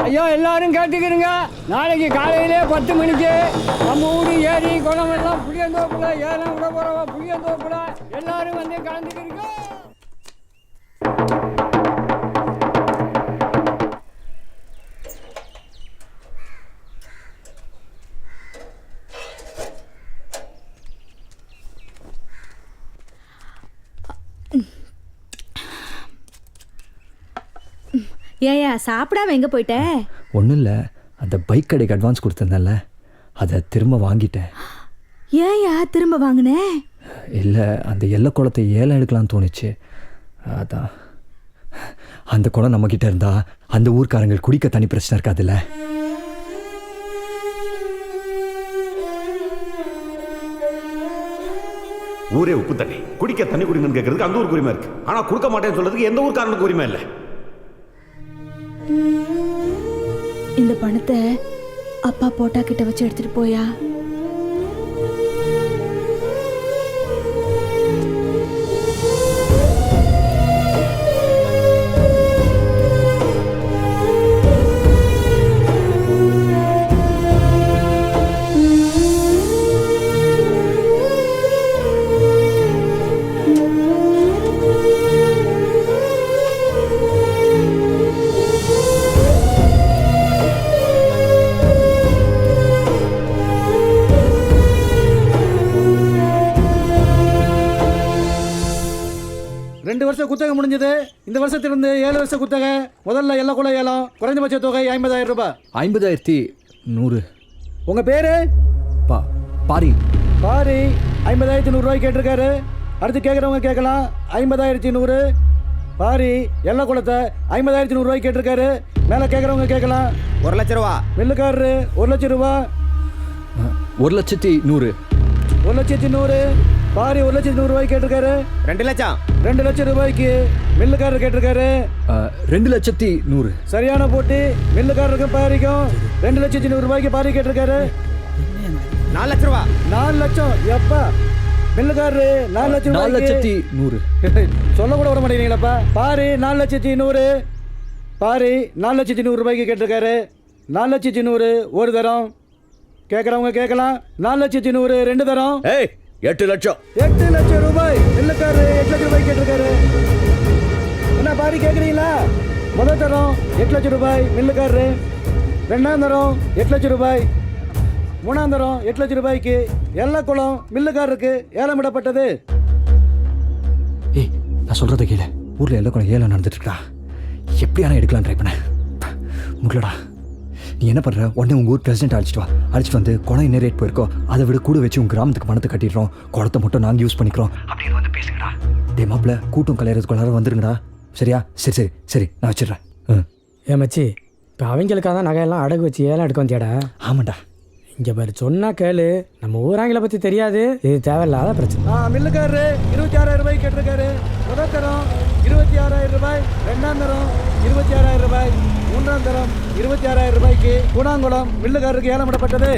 ஐயோ எல்லாரும் கேட்டுக்கிறீங்க, நாளைக்கு காலையிலே 10 மணிக்கு நம்ம ஊர் ஏரி குளம் எல்லாம் புளியந்தோப்புல ஏலம் விட போறவா, புளியந்தோப்புல எல்லாரும் வந்து கலந்துக்கிறீங்க. ஏயா சாப்பிடாம எங்க போயிட்ட? ஒன்றும் இல்லை, அந்த பைக் கடைக்கு அட்வான்ஸ் கொடுத்துருந்தேன்ல, அதை திரும்ப வாங்கிட்டேன். ஏயா திரும்ப வாங்கினே? இல்லை, அந்த எல்லை குளத்தை ஏலம் எடுக்கலாம்னு தோணுச்சு, அதான். அந்த குளம் நம்மக்கிட்ட இருந்தா அந்த ஊர்க்காரங்க குடிக்க தனி பிரச்சனை இருக்காதுல்ல. ஊரே உப்பு தண்ணி, குடிக்க தண்ணி குடிங்கன்னு கேட்கறதுக்கு அந்த ஊருக்கு உரிமை இருக்கு, ஆனா கொடுக்க மாட்டேன்னு சொல்றதுக்கு எந்த ஊர்க்காரனுக்கு உரிமை இல்லை. இந்த பணத்தை அப்பா போட்டா கிட்ட வச்சு எடுத்துட்டு போயா. 2 வருஷம் குத்தகை முடிஞ்சது. இந்த வருஷத்திலிருந்து 7 வருஷம் குத்தகை. முதல்ல எல்லா குளம் ஏலம். குறைந்தபட்ச தொகை 50,000 ரூபாய். 50,100. உங்க பேரு? பாரி. பாரி 50,100 ரூபாய் கேட்டிருக்காரு. அடுத்து கேட்குறவங்க கேட்கலாம். 50,100. பாரி எல்லா குளத்தை 50,100 ரூபாய் கேட்டிருக்காரு. மேலே கேட்குறவங்க கேட்கலாம். 1 லட்சம் ரூபா. மில்லுக்காரரு 1 லட்சம் ரூபா. 1,100,000. 1,100,000. பாரி 1,100,000 ரூபாய் கேட்டிருக்காரு. 2 லட்சம். 2 லட்சம் ரூபாய்க்கு மில்லுக்காரர் கேட்டிருக்காரு. 2,100,000. சரியான போட்டி. மில்லுக்காரருக்கும் பாரிக்கும் 2,100,000 ரூபாய்க்கு பாரி கேட்டிருக்காரு. 4 லட்சம் ரூபா. 4 லட்சம் எப்பா? மில்லுக்காரரு 4 லட்சம் ரூபாய்க்கு 4,100,000. சொல்ல கூட விட மாட்டேங்கிறீங்களப்பா. பாரி 4,100,000. பாரி 4,100,000 ரூபாய்க்கு கேட்டிருக்காரு. 4,100,000 ஒரு தரம். கேட்குறவங்க கேட்கலாம். 4,100,000 2 தரம். 8 லட்சம். 8 லட்சம் ரூபாய். மில்லுக்காரரு 8 லட்சம் ரூபாய் கேட்டிருக்காரு. என்ன பாரி கேட்குறீங்களா? முதல் தரம் 8 லட்சம் ரூபாய் மில்லுக்காரரு. 2ஆம் தரம் 8 லட்சம் ரூபாய். 3ஆம் தரம் 8 லட்சம் ரூபாய்க்கு எல்லா குளம் மில்லுக்காரருக்கு ஏலமிடப்பட்டது. ஏய், நான் சொல்கிறத கேளு. ஊரில் எல்லா குளம் ஏலம் நடந்துட்டு இருக்கா. எப்படியான எடுக்கலாம் ட்ரை பண்ண முடியலடா. நீ என்ன பண்ணுற? உடனே உங்கள் ஊர் பிரசிடென்ட் அழைச்சிட்டு வா. அழைச்சிட்டு வந்து குளம் என்ன ரேட் போயிருக்கோ அதை விட கூட வச்சு உங்கள் கிராமத்துக்கு பணத்தை கட்டிடுறோம். குளத்தை மட்டும் நாங்கள் யூஸ் பண்ணிக்கிறோம் அப்படின்னு வந்து பேசுங்கடா. டே மாப்பிள்ள, கூட்டம் கலையறதுக்கு எல்லாரும் வந்துருங்கடா. சரியா? சரி சரி சரி, நான் வச்சிடுறேன். ஏன் மச்சி, இப்போ அவங்களுக்காக தான் நகையெல்லாம் அடகு வச்சு ஏலம் எடுக்க வந்தியாடா? ஆமாண்டா. இங்கே பாரு, சொன்னா கேளு. நம்ம ஊராங்களை பற்றி தெரியாது. இது தேவையில்லாத பிரச்சனை. மில்லுக்காரரு 26,000 ரூபாய் கேட்டிருக்காரு. முதல் தரம் 26,000 ரூபாய். 2ஆம் தரம் 26,000 ரூபாய். 3ஆம் தரம் 26,000 ரூபாய்க்கு கூடாங்குளம் மில்லுக்காரருக்கு ஏலமிடப்பட்டது.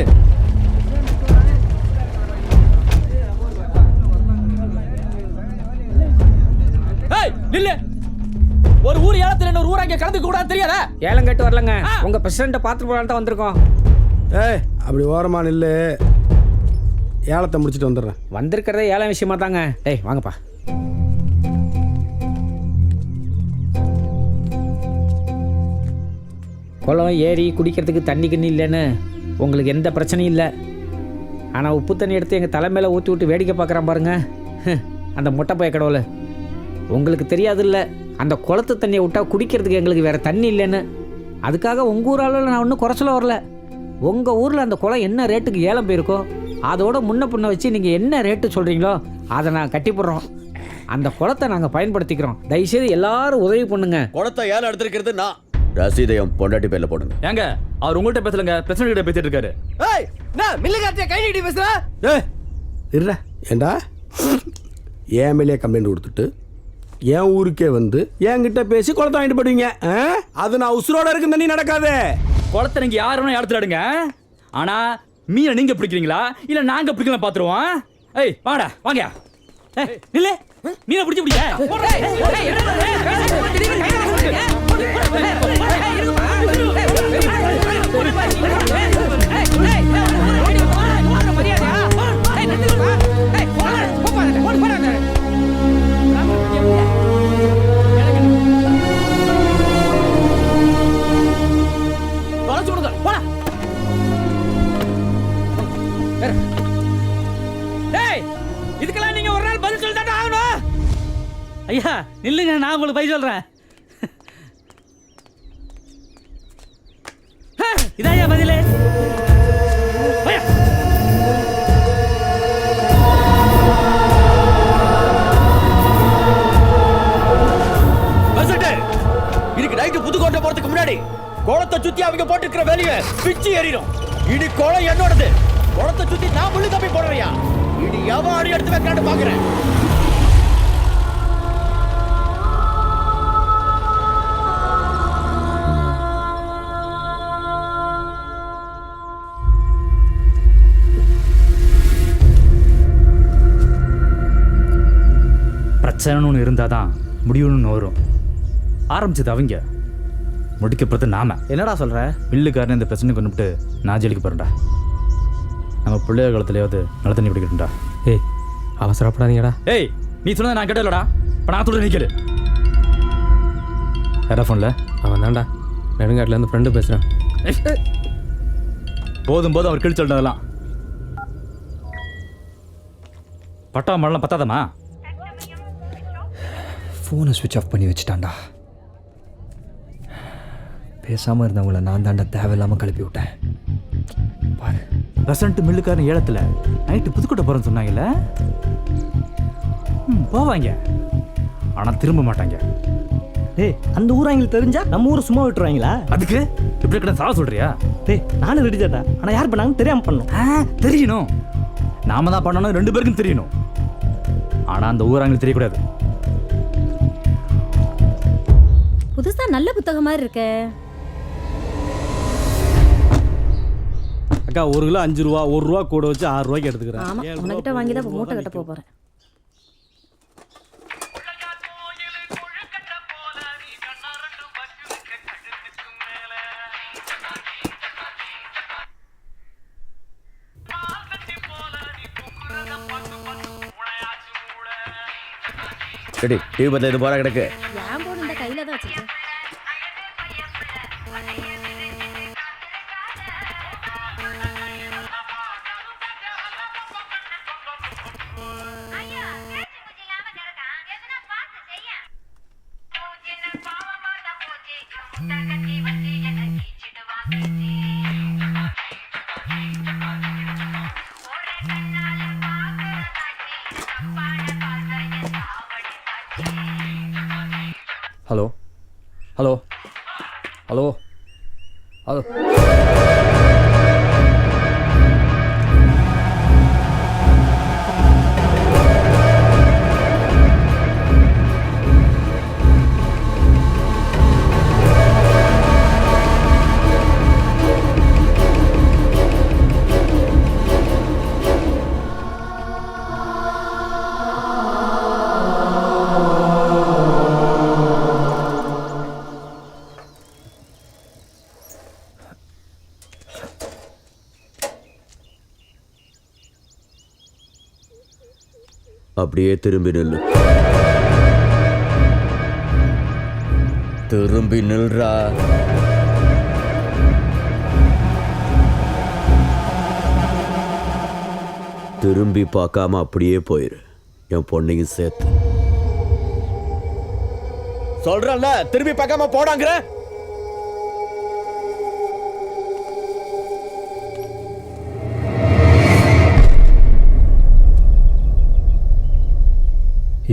நில்லு. ஒரு ஊர் ஏலத்தில் இன்னொரு ஊர் அங்கே கலந்து கூட தெரியாதா? ஏலம் கட்டு வரலங்க. உங்கள் பிரசிடெண்ட்டை பார்த்துட்டு போகலான்னு தான் வந்திருக்கோம். அப்படி ஓரமா நில்லு. ஏலத்தை முடிச்சுட்டு வந்துடுறேன். வந்திருக்கிறதே ஏலம் விஷயமா தாங்க. டேய் வாங்கப்பா. குளம் ஏரி குடிக்கிறதுக்கு தண்ணி கிண்ணி இல்லைன்னு உங்களுக்கு எந்த பிரச்சனையும் இல்லை. ஆனால் உப்பு தண்ணி எடுத்து எங்கள் தலைமையில் ஊற்றி விட்டு வேடிக்கை பார்க்குறான் பாருங்க அந்த முட்டைப்பைய கடவுள். உங்களுக்கு தெரியாதுல்ல, அந்த குளத்து தண்ணியை விட்டால் குடிக்கிறதுக்கு எங்களுக்கு வேறு தண்ணி இல்லைன்னு. அதுக்காக உங்கள் ஊர் அளவில் நான் ஒன்றும் குறைச்சல வரல. உங்கள் ஊரில் அந்த குளம் என்ன ரேட்டுக்கு ஏலம் போயிருக்கோ அதோட முன்ன பின்ன வச்சு நீங்கள் என்ன ரேட்டு சொல்கிறீங்களோ அதை நான் கட்டிப்படுறோம். அந்த குளத்தை நாங்கள் பயன்படுத்திக்கிறோம். தயவுசெய்து எல்லாரும் உதவி பண்ணுங்க. குளத்தை ஏலம் எடுத்திருக்கிறது நான். ரசீதையும் பொண்டாட்டி பேர்ல போடுங்க. ஏங்க, அவர் உங்கள்கிட்ட பேசலங்க, பிரசிடென்ட் கிட்ட பேசிட்டு இருக்காரு. மில்லுக்காரத்தைய கை நீட்டி பேசுறா? இருடா. ஏண்டா என் மேலேயே கம்ப்ளைண்ட் கொடுத்துட்டு என் ஊருக்கே வந்து என்கிட்ட பேசி குளத்தை வாங்கிட்டு போடுவீங்க. அது நான் உசுரோட இருக்கு தண்ணி நடக்காது. குளத்தை நீங்க யாரும் இடத்துலாடுங்க. ஆனா மீனை நீங்க பிடிக்கிறீங்களா இல்ல நாங்க பிடிக்கலாம் பாத்துருவோம். ஏய் வாடா வாங்க. நில்லு. மீனை பிடிச்சு பிடிக்க. இதுக்கெல்லாம் நீங்க ஒரு நாள் பதில் சொல்லிட்டு ஆகணும். ஐயா நில்லுங்க, நான் உங்களுக்கு பதில் சொல்றேன். இதாயா பதிலே? இதுக்கு நைட்டு புதுக்கோட்டை போறதுக்கு முன்னாடி குளத்தை சுத்தி அவங்க போட்டுக்கிற வேலையை பிச்சு எறிடும். இனி குளம் என்னோடது. குளத்தை சுத்தி நான் முள்ளு தப்பி போடுறியா? இனி எவன் அடி எடுத்து வைக்கலான்னு பாக்குறேன். பிரச்சனைன்னு ஒன்று இருந்தால் தான் முடிவுன்னு வரும். ஆரம்பிச்சது அவங்க, முடிக்கப்படுறது நாம. என்னடா சொல்ற? மில்லுக்காரன் இந்த பிரச்சனை கொண்டுட்டு நான் ஜெயிலுக்கு போகிறேன்டா. நம்ம பிள்ளைய காலத்துலையாவது நல்ல தண்ணி பிடிக்கட்டும்டா. ஏய் அவசரப்படாதீங்கடா. ஏய் நீ சொன்னதை நான் கேட்டலடா. இப்போ நான் சொல்ல நிற்கல. யாரா ஃபோனில்? அவன் தான்டா, நெடுங்காட்டிலேருந்து ஃப்ரெண்டு பேசுகிறேன். போதும் போதும் அவர் கிழிச்சு சொல்றதெல்லாம். பட்டா மழை பத்தாதம்மா. ஃபோனை ஸ்விட்ச் ஆஃப் பண்ணி வச்சுட்டான்டா. பேசாமல் இருந்தவங்கள நான் தாண்டா தேவையில்லாமல் கிளப்பி விட்டேன். பாரு, பெசன்ட் மில்லுக்காரன் ஏலத்தில் நைட்டு புதுக்கோட்டை போகிறேன்னு சொன்னாங்கல்ல. போவாங்க, ஆனால் திரும்ப மாட்டாங்க. டேய், அந்த ஊர் எங்களுக்கு தெரிஞ்சா நம்ம ஊரை சும்மா விட்டுருவாங்களா? அதுக்கு இப்படி கிட்ட சாவ சொல்றியா? டேய், நானும் ரெடி தாட்டா. ஆனால் யார் பண்ணாங்கன்னு தெரியாமல் பண்ணணும். தெரியணும், நாம தான் பண்ணணும், 2 பேருக்கும் தெரியணும். ஆனால் அந்த ஊராங்களுக்கு தெரியக்கூடாது. புதுசா நல்ல புத்தகம் மாதிரி இருக்கே. அக்கா 1 கிலோ 5 ரூபா, 1 ரூபா கூட வச்சு 6 ரூபாய்க்கு எடுத்துக்கிறேன். ஆமா, உனக்கிட்ட வாங்கி தான் மூட்டை கட்ட போறேன். சரி, டிவி பத்தில இது போற கிடக்கு. ஏன் போன் இந்த கையில தான் வச்சிருக்கேன். Hello hello hello hello. அப்படியே திரும்பி நில்லு. திரும்பி நில்றா. திரும்பி பார்க்காம அப்படியே போயிரு, என் பொண்ணையும் சேர்த்து. சொல்றல, திரும்பி பார்க்காம போடாங்கிற.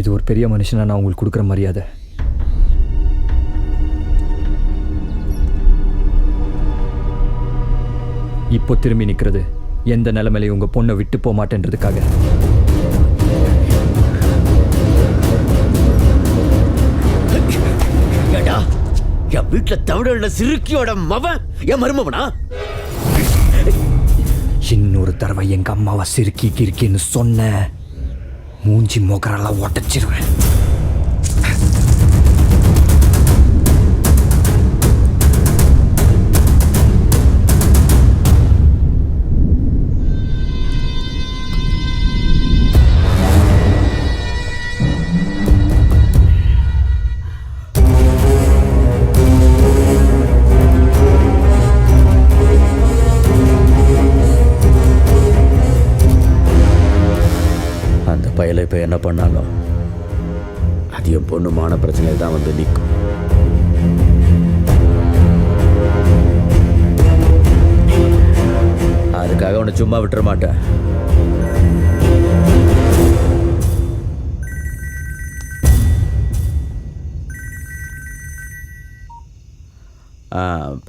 இது ஒரு பெரிய மனுஷனா நான் உங்களுக்கு கொடுக்குற மரியாதை. இப்போ திரும்பி நிற்கிறது எந்த நிலைமையிலையும் உங்கள் பொண்ணை விட்டு போக மாட்டேன்றதுக்காக. என் வீட்டுல தமிழ சிறுக்கியோட மவன் என் மருமவனா? இன்னொரு தடவை எங்க அம்மாவை சிறுக்கி கிறுக்கின்னு சொன்ன மூஞ்சி மோக்கரெல்லாம் உடச்சிருவேன். பயலை இப்போ என்ன பண்ணாலும் அது என் பொண்ணுமான பிரச்சனையில் தான் வந்து நிற்கும். அதுக்காக உன்னை சும்மா விட்டுற மாட்டேன்.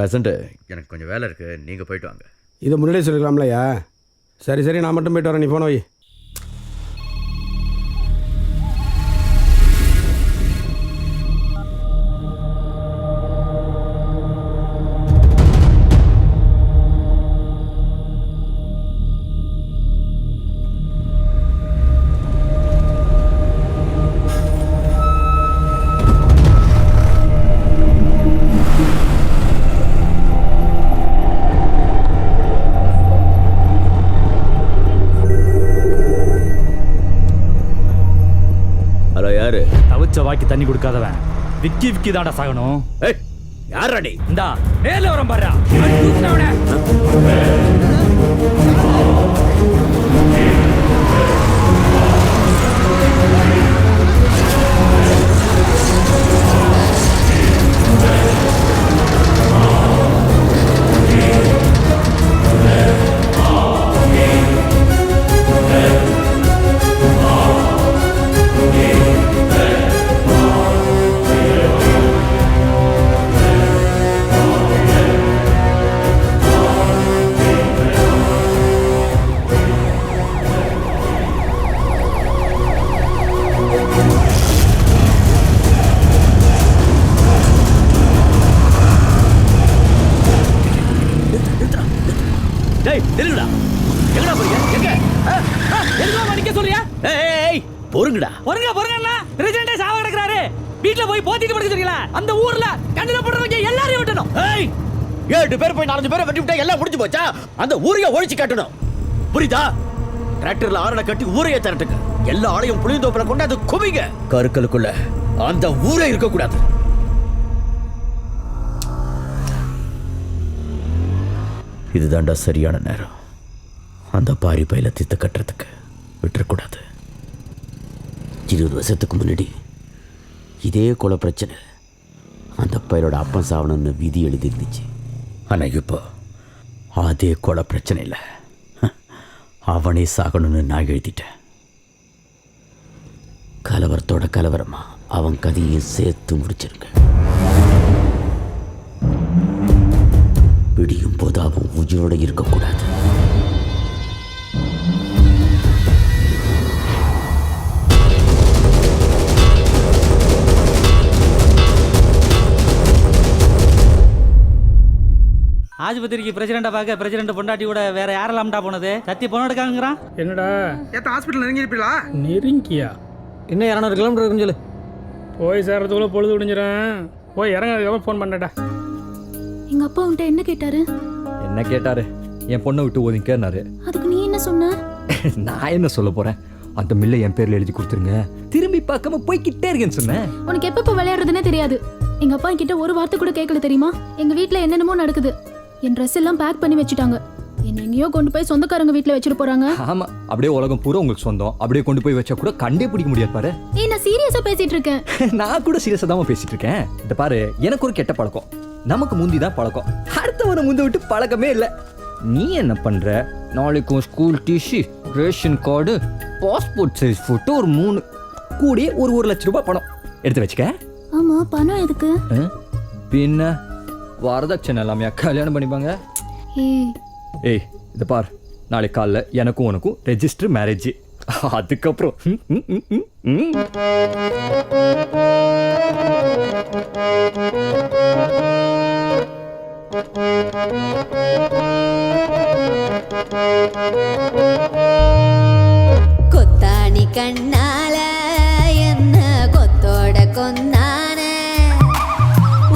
பெசண்ட்டு, எனக்கு கொஞ்சம் வேலை இருக்குது, நீங்கள் போயிட்டு வாங்க. இதை முன்னாடியே சொல்லிக்கலாம்லையா? சரி சரி, நான் மட்டும் போயிட்டு வரேன், நீ போன வை. தவிச்ச வாக்கி தண்ணி கொடுக்காதவன் விக்கி விக்கி தாண்டா சாகணும். யாரா நீ? இந்தா நேர்ல வரம் பாரு. சொல்றியா? ஏய் பொறுங்கடா. பொறுங்கண்ணா. பிரசிடென்ட் சாவ கிடக்குறாரு. வீட்ல போய் போத்திட்டு படுக்க சொல்றீங்களா? அந்த ஊர்ல கண்ணுல போடுறவங்க எல்லாரையும் வெட்டணும். ஏய் 7 பேர் போய் 4 பேரை வெட்டி விட்டா எல்லாம் முடிஞ்சு போச்சா? அந்த ஊரைய ஒழிச்சு கட்டணும். புரியுதா? டிராக்டர்ல ஆரணை கட்டி ஊரைய திரட்டுங்க. எல்லா ஆளையும் புளியந்தோப்புல கொண்டு அது குவிங்க. கருக்கலுக்குள்ள அந்த ஊரே இருக்க கூடாது. இதுதான்டா சரியான நேரம். அந்த பாரி பையில தித்த கட்டுறதுக்கு விட்டுறக்கூடாது. 20 வருஷத்துக்கு முன்னாடி இதே கொலை பிரச்சனை அந்த பையனோட அப்பன் சாவணும்னு விதி எழுதிருந்துச்சு. ஆனால் இப்போ அதே கொலை பிரச்சனை இல்லை, அவனே சாகணும்னு நான் எழுதிட்டேன். கலவரத்தோட கலவரமா அவன் கதையும் சேர்த்து முடிச்சிருங்க. விடியும் போது அவன் உயிரோட இருக்கக்கூடாது. ஆஸ்பத்திரிக்கு பிரசிடென்ட்டை பார்க்க பிரசிடென்ட் பொண்டாட்டி கூட வேற யாரெல்லாம்டா போனது? சத்தி பொண்ணு எடுக்காங்கிறான். என்னடா ஏத்த ஹாஸ்பிட்டல் நெருங்கிருப்பீங்களா? நெருங்கியா? இன்னும் 200 கிலோமீட்டர் இருக்குன்னு சொல்லு. போய் சேர்றதுக்குள்ள பொழுது விடிஞ்சிடும். போய் இறங்கிறதுக்கு ஃபோன் பண்ணடா. எங்க அப்பா உன்கிட்ட என்ன கேட்டாரு? என்ன கேட்டாரு? என் பொண்ணை விட்டு ஒதுங்கினாரு. அதுக்கு நீ என்ன சொன்ன? நான் என்ன சொல்ல போறேன்? அந்த மில்லை என் பேர்ல எழுதி கொடுத்துருங்க, திரும்பி பார்க்காம போய்கிட்டே இருக்கேன்னு சொன்னேன். உனக்கு எப்ப விளையாடுறதுன்னே தெரியாது. எங்க அப்பா கிட்ட ஒரு வார்த்தை கூட கேட்கல தெரியுமா? எங்க வீட்ல என்னென்னமோ நடக்குது. என் ட்ரெஸ் எல்லாம் பேக் பண்ணி வச்சுட்டாங்க. என்ன எங்கேயோ கொண்டு போய் சொந்தக்காரங்க வீட்ல வச்சுட்டு போறாங்க. ஆமா, அப்படியே உலகம் பூரா உங்களுக்கு சொந்தம். அப்படியே கொண்டு போய் வச்சா கூட கண்டே பிடிக்க முடியாது பாரு. ஏய் நான் சீரியஸா பேசிட்டு இருக்கேன். நான் கூட சீரியஸா தான் பேசிட்டு இருக்கேன். இந்த பாரு, எனக்கு ஒரு கெட்ட பழக்கம். நமக்கு முந்தி தான் பழக்கம், அடுத்தவனை முந்தி விட்டு பழக்கமே இல்லை. நீ என்ன பண்ற? நாளைக்கும் school DC, ration card, passport size photo ஒரு 3 கூடிய ஒரு 1 லட்சம் ரூபாய் பணம் எடுத்து வச்சுக்க. ஆமா, பணம் எதுக்கு? பின்ன வரதட்சணை எல்லாமே கல்யாணம் பண்ணிப்பாங்க. ஏய் இதை பார், நாளை காலைல எனக்கும் உனக்கும் ரெஜிஸ்டர் மேரேஜ். அதுக்கப்புறம் கொத்தாணி கண்ணால என்ன கொத்தோட கொந்தான,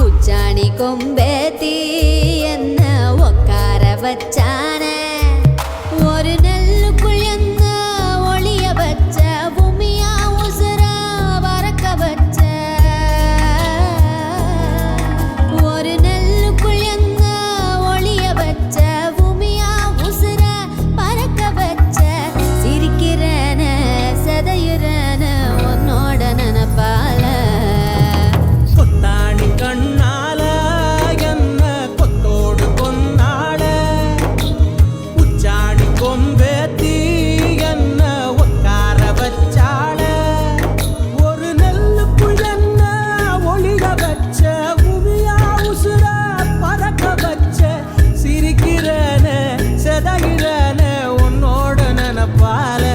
உச்சாணி கொம்பேத்தி என்ன உக்கார வச்சான, ஒரு நெல்லுக்குள் என்ன ஒளிய வச்ச, பூமியா உசுர பறக்க வச்ச, ஒரு நெல்லுக்குள் என்ன ஒளிய வச்ச, பூமியா உசுர பறக்க வச்ச, சிரிக்கிறன சதையுறன உன்னோட நினப்பால, கொத்தாணி கண்ணால என்ன கொத்தோடு கொன்னாட, உச்சாணி கொம்பேத்தி என்ன உக்கார வச்சாட, ஒரு நெல்லுக்குள் என்ன ஒளிய வச்ச, பூமியா உசுர பறக்க வச்ச, சிரிக்கிறன செதகிறன உன்னோட நினப்பால.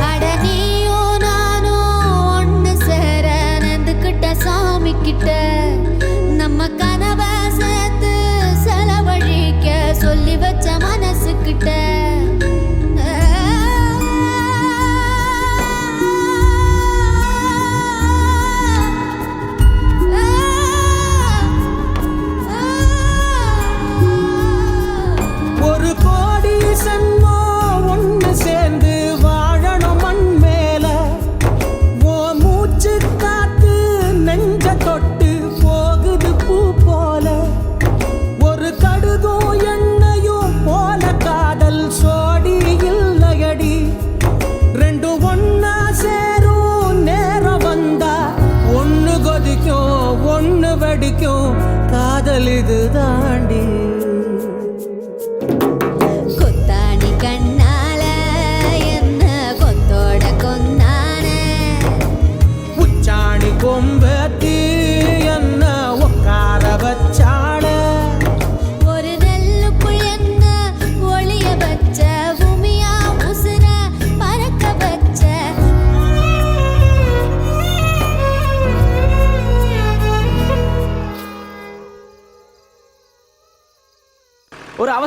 அட நீயும் நானும் ஒண்ணு சேர நந்துக்கிட்ட சாமி கிட்ட, நம்ம கனவை சேர்த்து செலவழிக்க சொல்லி வச்ச மனசுக்கிட்ட, ஒரு கோடி சன்மம் ஒண்ணு சேர்ந்து வாழணும் மண் மேல, ஓ மூச்சு காத்து நெஞ்ச தொட்டு போகுது பூ போல, ஒரு கடுகும் எண்ணெயும் போல காதல் சோடி இல்லையடி, ரெண்டும் ஒன்னா சேரும் நேரம் வந்தா ஒண்ணு கொதிக்கும் ஒண்ணு வெடிக்கும், காதல் இது தாண்டி. கொத்தாணி கண்ணா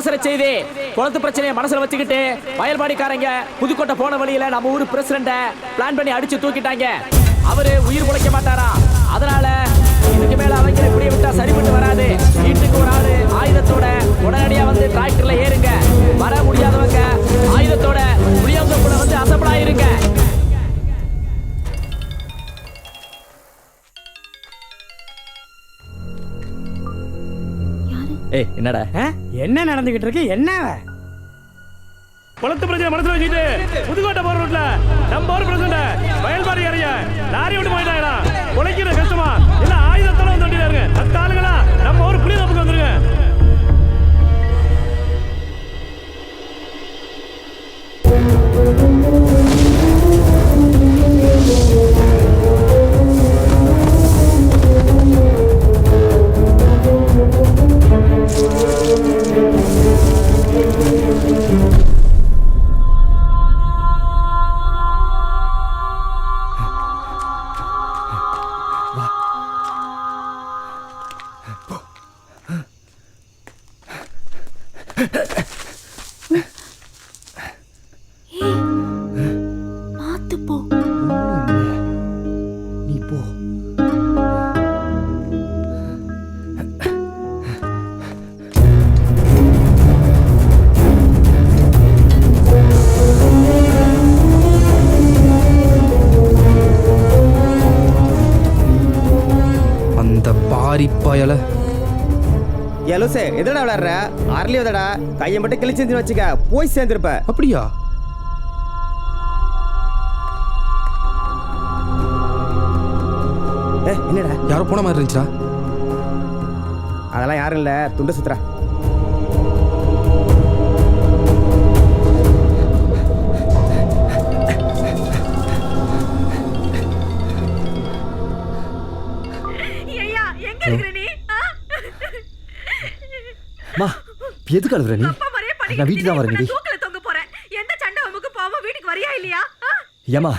அவசர செய்தி. குளத்து பிரச்சனையை மனசுல வச்சுக்கிட்டு வயல்பாடிக்காரங்க புதுக்கோட்டை போன வழியில நம்ம ஊர் பிரசிடண்ட பிளான் பண்ணி அடிச்சு தூக்கிட்டாங்க. அவரு உயிர் பிழைக்க மாட்டாரா. அதனால இதுக்கு மேல அவங்க இப்படியே விட்டா சரிப்பட்டு வராது. வீட்டுக்கு ஒரு ஆளு ஆயுதத்தோட உடனடியா வந்து டிராக்டர்ல ஏறுங்க. வர முடியாதவங்க ஆயுதத்தோட புளியாந்தோப்புல வந்து அசம்பிள் ஆயிருங்க. ஏய் என்னடா என்ன நடந்துகிட்டு இருக்கு? என்ன குளத்து பிரச்சனை மனசுல வச்சுட்டு புதுக்கோட்டை போற ரோட்ல நம்ம ஊர் பிரசிடண்ட் வயல்பாடி அறிய லாரி விட்டு போயிட்டாங்களா. உழைக்கிற கஷ்டமா இல்ல ஆயுதத்தோட வந்து வண்டியில தத்தாளுங்களா நம்ம ஊர் புளியந்தோப்புக்கு வந்துருங்க. பார்த்து போ. நீ போ. அந்த பாரி பயல எலோசே எதடா விளையாடுற? அரளி வதடா கையை மட்டும் கிழிச்சு வச்சுக்க, போய் சேர்ந்துருப்ப. அப்படியா? என்னடா யாரோ போன மாதிரி இருந்துச்சா? அதெல்லாம் யாரும் இல்ல, துண்டு சுத்துறா. மா எதுக்கு அழுகுற நீ? நான் வீட்டுக்கு தான் வரேன். ஏமா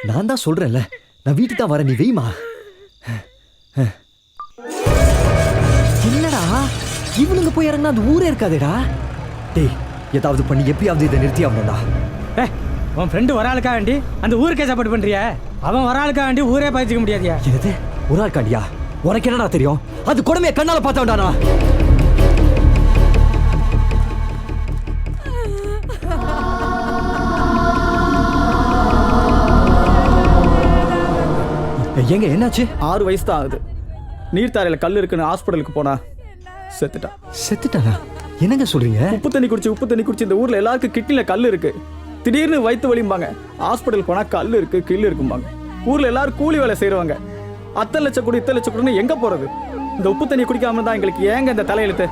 நான் தான் சொல்றேன்ல, நான் வீட்டுக்கு தான் வரேன். நீ வெய்மா. என்னடா இவனுங்க போய் இறங்கினா அந்த ஊரே இருக்காதேடா. டேய் ஏதாவது பண்ணி எப்படியாவது இதை நிறுத்தி ஆகணும்டா. உன் ஃப்ரெண்டு ஒரு ஆளுக்கா வேண்டி அந்த ஊருக்கே சப்போர்ட் பண்றியா? அவன் ஒரு ஆளுக்கா வேண்டி ஊரே பாய்ச்சிக்க முடியாதியா? என்னது ஒரு ஆள் காண்டியா? உனக்கு என்னடா தெரியும்? அது கொடுமையை கண்ணால பார்த்தவன்டானா. எங்க என்னாச்சு? 6 வயசு தான் ஆகுது. நீர்த்தாரையில் கல் இருக்குன்னு ஹாஸ்பிட்டலுக்கு போனா செத்துட்டான். செத்துட்டானா? என்னங்க சொல்றீங்க? உப்பு தண்ணி குடிச்சு இந்த ஊர்ல எல்லாருக்கும் கிட்னில கல் இருக்கு. திடீர்னு வயிற்று வலிம்பாங்க. ஹாஸ்பிட்டல் போனா கல் இருக்கு கில்லு இருக்கும்பாங்க. ஊர்ல எல்லாரும் கூலி வேலை செய்யறவங்க. அத்தனை லட்சம் கூட இத்தனை லட்சம் கூட எங்க போறது? இந்த உப்பு தண்ணி குடிக்காம தான் எங்களுக்கு ஏங்க இந்த தலையெழுத்து?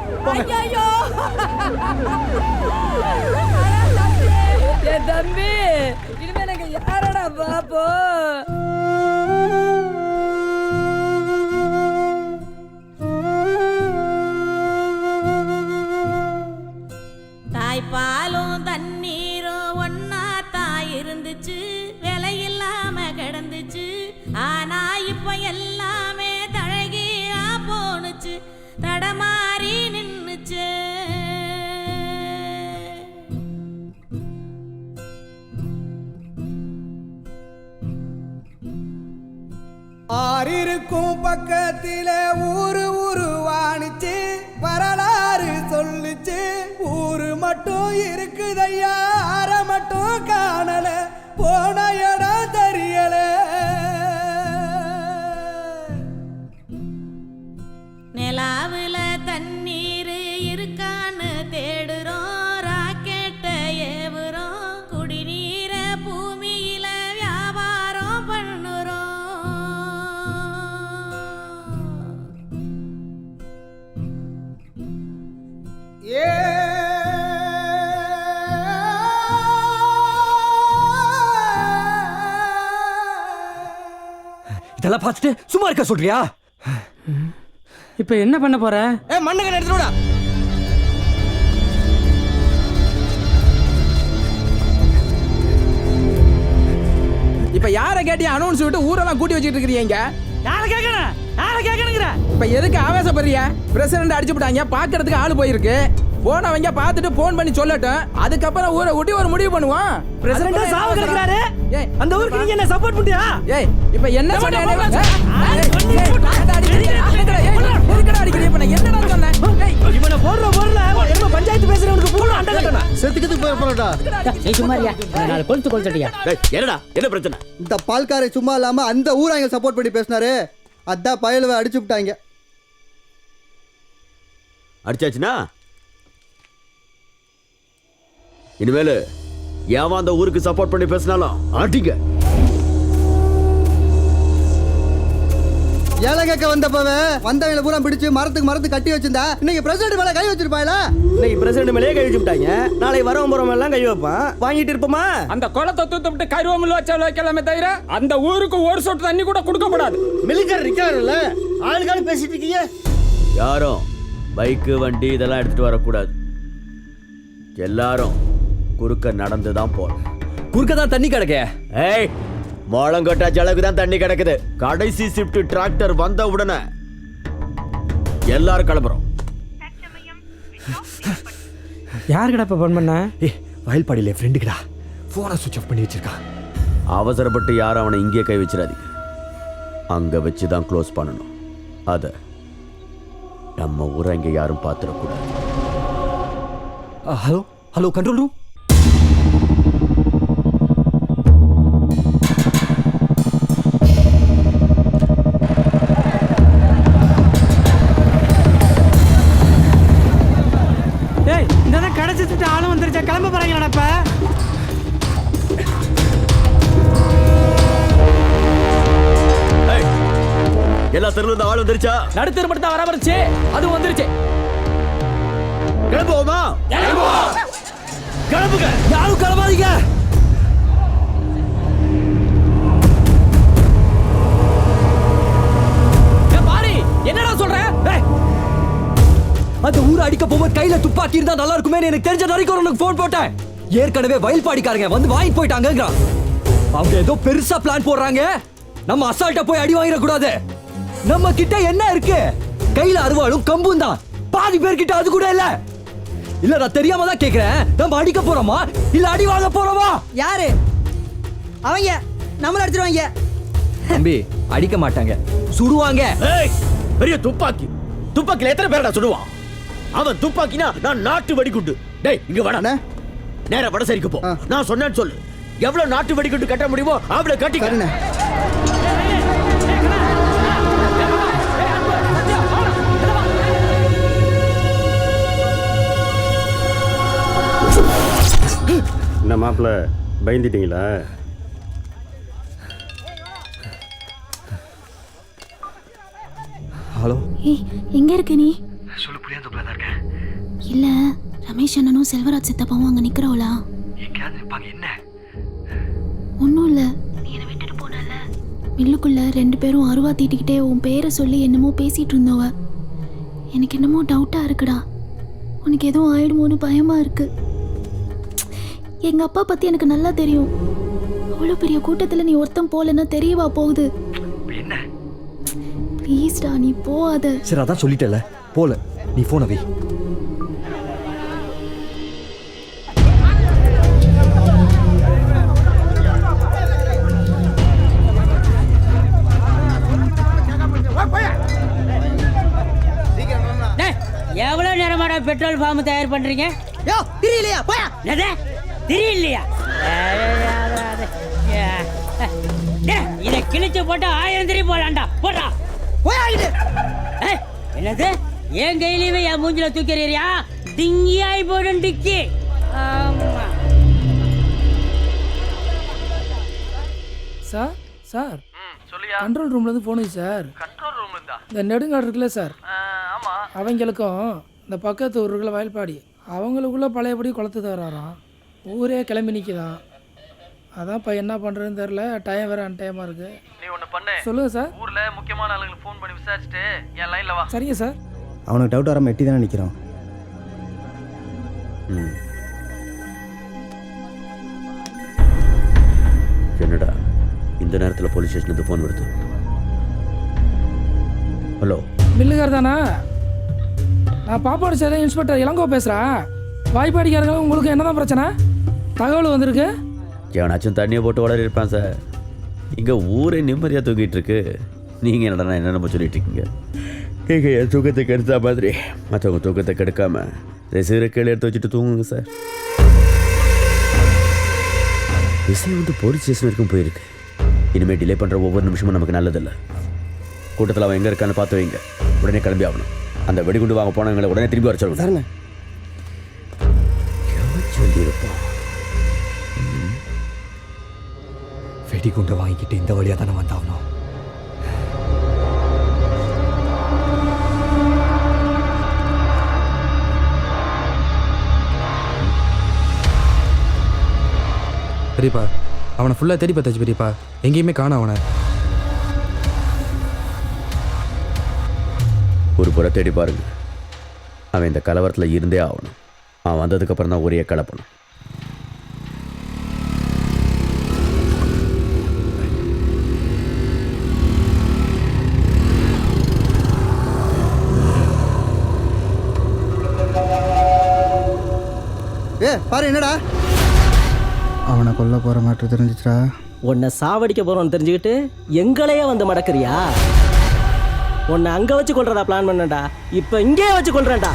தம்பி இனிமே நாங்க யாரடா பாப்போ? தாய்ப்பாலும் தண்ணீரும் ஒன்னா தாய் இருந்துச்சு, விலையில்லாம கிடந்துச்சு. ஆனா இப்ப எல்லாமே தழகீழா போனுச்சு, தடமாறி நின்னுச்சு. ஆறிருக்கும் பக்கத்தில ஊரு உருவானிச்சு, வரலாறு சொல்லுச்சு. ஊரு மட்டும் இருக்குதையா, ஆற மட்டும் காணல, போன இடம் தெரியல. நிலாவுல தண்ணீர் இருக்கான்னு தேடுறோம், ராக்கெட்ட ஏவுறோம், குடிநீர பூமியில வியாபாரம் பண்ணுறோம். இதெல்லாம் பார்த்துட்டு சும்மா இருக்க சொல்றியா? இப்ப என்ன பண்ண போற? மண்ணுங்க எடுத்துடா. இப்ப யார கேட்டி அனௌன்ஸ் விட்டு ஊரெல்லாம் கூட்டி வச்சிட்டு இருக்கீங்க? யார கேக்கணும்? யார கேக்கணுங்கற? இப்ப எதுக்கு ஆவேசப்படுறியா? பிரசிடண்ட் அடிச்சு விட்டாங்க, பாக்குறதுக்கு ஆளு போயிருக்கு. போனவங்க பார்த்துட்டு போன் பண்ணி சொல்லட்டும், அதுக்கப்புறம் ஊரை ஊட்டி ஒரு முடிவு பண்ணுவோம். பிரசிடென்ட் சாவு கிடக்குறாரு. அந்த ஊருக்கு நீங்க என்ன சப்போர்ட் பண்ணியா? ஏய் இப்ப என்ன சொன்னே? இவனை போடுற என்ன பஞ்சாயத்து பேசுறவனுக்கு பூரா அண்டை கட்டணும். செத்துக்கிறதுக்கு போறடா. நீ சும்மாரியா, நாலு கொளுத்துட்டியா? என்னடா என்ன பிரச்சனை? இந்த பால்காரை சும்மா இல்லாம அந்த ஊராங்க சப்போர்ட் பண்ணி பேசினாரு, அதான் பயலுவை அடிச்சு விட்டாங்க. அடிச்சாச்சுன்னா இனிமேல் ஏன் அந்த ஊருக்கு சப்போர்ட் பண்ணி பேசினாலும் அடிங்க. ஏழை கேட்க வந்தப்பவே வந்தவங்களை பூரா பிடிச்சு மரத்துக்கு கட்டி வச்சிருந்தா இன்னைக்கு பிரசிடென்ட் மேல கை வச்சிருப்பாங்களா? இன்னைக்கு பிரசிடென்ட் மேலே கை வச்சுட்டாங்க. நாளைக்கு வரவன் போறவங்க எல்லாம் கை வைப்பான். வாங்கிட்டு இருப்போமா? அந்த குளத்தை தூத்துட்டு கருவமில் வச்சாலும் வைக்கலாமே தவிர அந்த ஊருக்கு ஒரு சொட்டு தண்ணி கூட கொடுக்க கூடாது. மிலிட்டரி இருக்காருல்ல, ஆளுக்காலும் பேசிட்டு இருக்கீங்க. யாரும் பைக்கு வண்டி இதெல்லாம் எடுத்துட்டு வரக்கூடாது. எல்லாரும் குறுக்க நடந்து தான் போகணும். குறுக்க தான் தண்ணி கிடக்க. ஏய், மோளங்கொட்டா ஜலக்கு தான் தண்ணி கிடக்குது. கடைசி ஷிஃப்ட் டிராக்டர் வந்த உடனே எல்லாரும் கிளம்புறோம். யாருக்கடா இப்ப போன் பண்ண? வயல்பாடியில ஃப்ரெண்டுக்குடா, போனை சுவிட்ச் ஆஃப் பண்ணி வச்சிருக்கான். அவசரப்பட்டு யாரும் அவனை இங்கே கை வச்சிடாதீங்க. அங்க வச்சு தான் க்ளோஸ் பண்ணணும். அத நம்ம ஊரை இங்க யாரும் பார்த்துடக்கூடாது. Hello hello, control room. ஏய், இந்த கடைச்சிட்டு ஆளும் வந்துருச்சா? கிளம்ப போறாங்களாடா இப்ப? எல்லா தெருவில் இருந்து ஆள் வந்துருச்சா? நடுத்தர் மட்டும் தான் வர வந்துருச்சு, அது வந்துருச்சு. கிளம்புவோமா? கிளம்புங்க, யாரும் கிளம்பாதீங்க. பாரி, என்னடா சொல்ற? அந்த ஊரை அடிக்க போகும்போது கையில துப்பாக்கி இருந்தா நல்லா இருக்குமே எனக்கு தெரிஞ்ச வரைக்கும் உனக்கு போன் போட்டேன். ஏற்கனவே வயல்பாடிக்காரங்க வந்து வாங்கி போயிட்டாங்க. அவங்க ஏதோ பெருசா பிளான் போடுறாங்க. நம்ம அசால்ட்டா போய் அடி வாங்கிட கூடாது. நம்ம கிட்ட என்ன இருக்கு? கையில அருவாளும் கம்பும் தான். பாதி பேர்கிட்ட அது கூட இல்ல. இல்ல, நான் தெரியாம தான் கேக்குறேன். நம்ம அடிக்க போறோமா இல்ல அடி வாங்க போறோமா? யாரு அவங்க? நம்மள அடிச்சிருவாங்க. தம்பி, அடிக்க மாட்டாங்க, சுடுவாங்க. பெரிய துப்பாக்கி. துப்பாக்கில எத்தனை பேரடா சுடுவான்? அவன் துப்பாக்கினா நான் நாட்டு வெடிகுண்டு. டேய், இங்க வாடா. நேரா வடசேரிக்கு போ. நான் சொன்னேன்னு சொல்லு. எவ்வளவு நாட்டு வெடிகுண்டு கட்ட முடியுமோ அவ்வளவு கட்டிக்க. என்ன மாப்பிள்ள, பயந்துட்டீங்களா? ஹலோ, ஏய், எங்க இருக்க நீ? சொல்லு, புரியாதப்பல தான் இருக்கேன். இல்ல, ரமேஷ் அண்ணனும் செல்வராஜ் சித்தப்பாவும் அங்க நிக்கிறோம்ல. எங்கேயாவது நிப்பாங்க. என்ன? ஒன்றும் இல்லை, நீ என்னை விட்டுட்டு போனல. மில்லுக்குள்ள 2 பேரும் அருவா தீட்டிக்கிட்டே உன் பேரை சொல்லி என்னமோ பேசிட்டு இருந்தவ. எனக்கு என்னமோ டவுட்டாக இருக்குடா. உனக்கு எதுவும் ஆயிடுமோன்னு பயமா இருக்கு. எங்கள் அப்பா பற்றி எனக்கு நல்லா தெரியும். அவ்வளோ பெரிய கூட்டத்தில் நீ ஒருத்தன் போலன்னா தெரியவா போகுது? என்ன? ப்ளீஸ்டா, நீ போகாத. சரி, அதான் சொல்லிட்டல, போல. நீ போன வை. எவ்வளவு நேரமாடா பெட்ரோல் ஃபார்ம் தயார் பண்றீங்க? யோ, தெரியலையா? போயா. என்னது? தெரியலையா? இதை கிழிச்சு போட்டு 1000 திரி போலாண்டா. போடா, போயா. என்னது? என் கையிலேயே என் மூஞ்சில தூக்கிறீரியா? டிங்கியாய் போடும் டிக்கி. ஆமா சார், சார் கண்ட்ரோல் ரூம்ல இருந்து போனுங்க சார். கண்ட்ரோல் ரூம் இருந்தா இந்த நெடுங்காடு இருக்குல்ல சார், ஆமா, அவங்களுக்கும் இந்த பக்கத்து ஊருக்குள்ள வயல்பாடி அவங்களுக்குள்ள பழையபடி குளத்து தராராம். ஊரே கிளம்பி நிற்கிதான். அதான் இப்போ என்ன பண்ணுறதுன்னு தெரில. டைம் வேறு அன்டைமாக இருக்குது. நீ ஒன்று பண்ணு. சொல்லுங்க சார். ஊரில் முக்கியமான ஆளுங்களுக்கு ஃபோன் பண்ணி விசாரிச்சுட்டு என் லைனில் வா. சரிங்க சார். அவனுக்கு டவுட் வராமல் எட்டி தானே நிற்கிறோம். என்னடா இந்த நேரத்தில் போலீஸ் ஸ்டேஷனுக்கு ஃபோன் வருது? ஹலோ, மில்லுகார் தானா? நான் பாப்பாடு சேர இன்ஸ்பெக்டர் இளங்கோ பேசுகிறேன். வாய்ப்பாடிக்காரங்க உங்களுக்கு என்னதான் பிரச்சனை? தகவல் வந்திருக்கு. எவனாச்சும் தண்ணியை போட்டு வளர இருப்பான் சார். இங்கே ஊரே நிம்மதியாக தூங்கிட்டு இருக்கு. நீங்கள் என்னடா என்னென்ன சொல்லிட்டு இருக்கீங்க? நீங்கள் என் தூக்கத்தை கெடுத்தா மாதிரி மற்றவங்க தூக்கத்தை கெடுக்காம ரிசீவரை கீழே எடுத்து வச்சுட்டு தூங்குங்க சார். விஷயம் வந்து போலீஸ் ஸ்டேஷன் வரைக்கும் போயிருக்கு. இனிமேல் டிலே பண்ணுற ஒவ்வொரு நிமிஷமும் நமக்கு நல்லதில்லை. கூட்டத்தில் அவன் எங்கே இருக்கான்னு பார்த்து வைங்க. உடனே கிளம்பி ஆகணும். அந்த வெடிகுண்டு வாங்க போனவங்களை உடனே திரும்பி வர சொல்லணும். சரிண்ணே. சொல்லியிருப்பான். வெடிகுண்டை வாங்கிக்கிட்டு இந்த வழியாக தானே வந்தாகணும். பெரியப்பா அவனை ஃபுல்லாக தேடி பார்த்தாச்சு பெரியப்பா, எங்கேயுமே காணோம் அவனை. ஒரு புற தேடி பாருங்க. அவன் இந்த கலவரத்தில் இருந்தே ஆகணும். அவன் வந்ததுக்கப்புறம் தான் ஒரே கலப்பணும். பாரு என்னடா அவனை கொல்ல போகிற மாட்டு தெரிஞ்சிச்சா? உன்னை சாவடிக்க போகிறோன்னு தெரிஞ்சுக்கிட்டு எங்களையே வந்து மடக்குறியா? உன்னை அங்கே வச்சு கொள்றதா பிளான் பண்ணடா. இப்போ இங்கே வச்சு கொள்றேன்டா.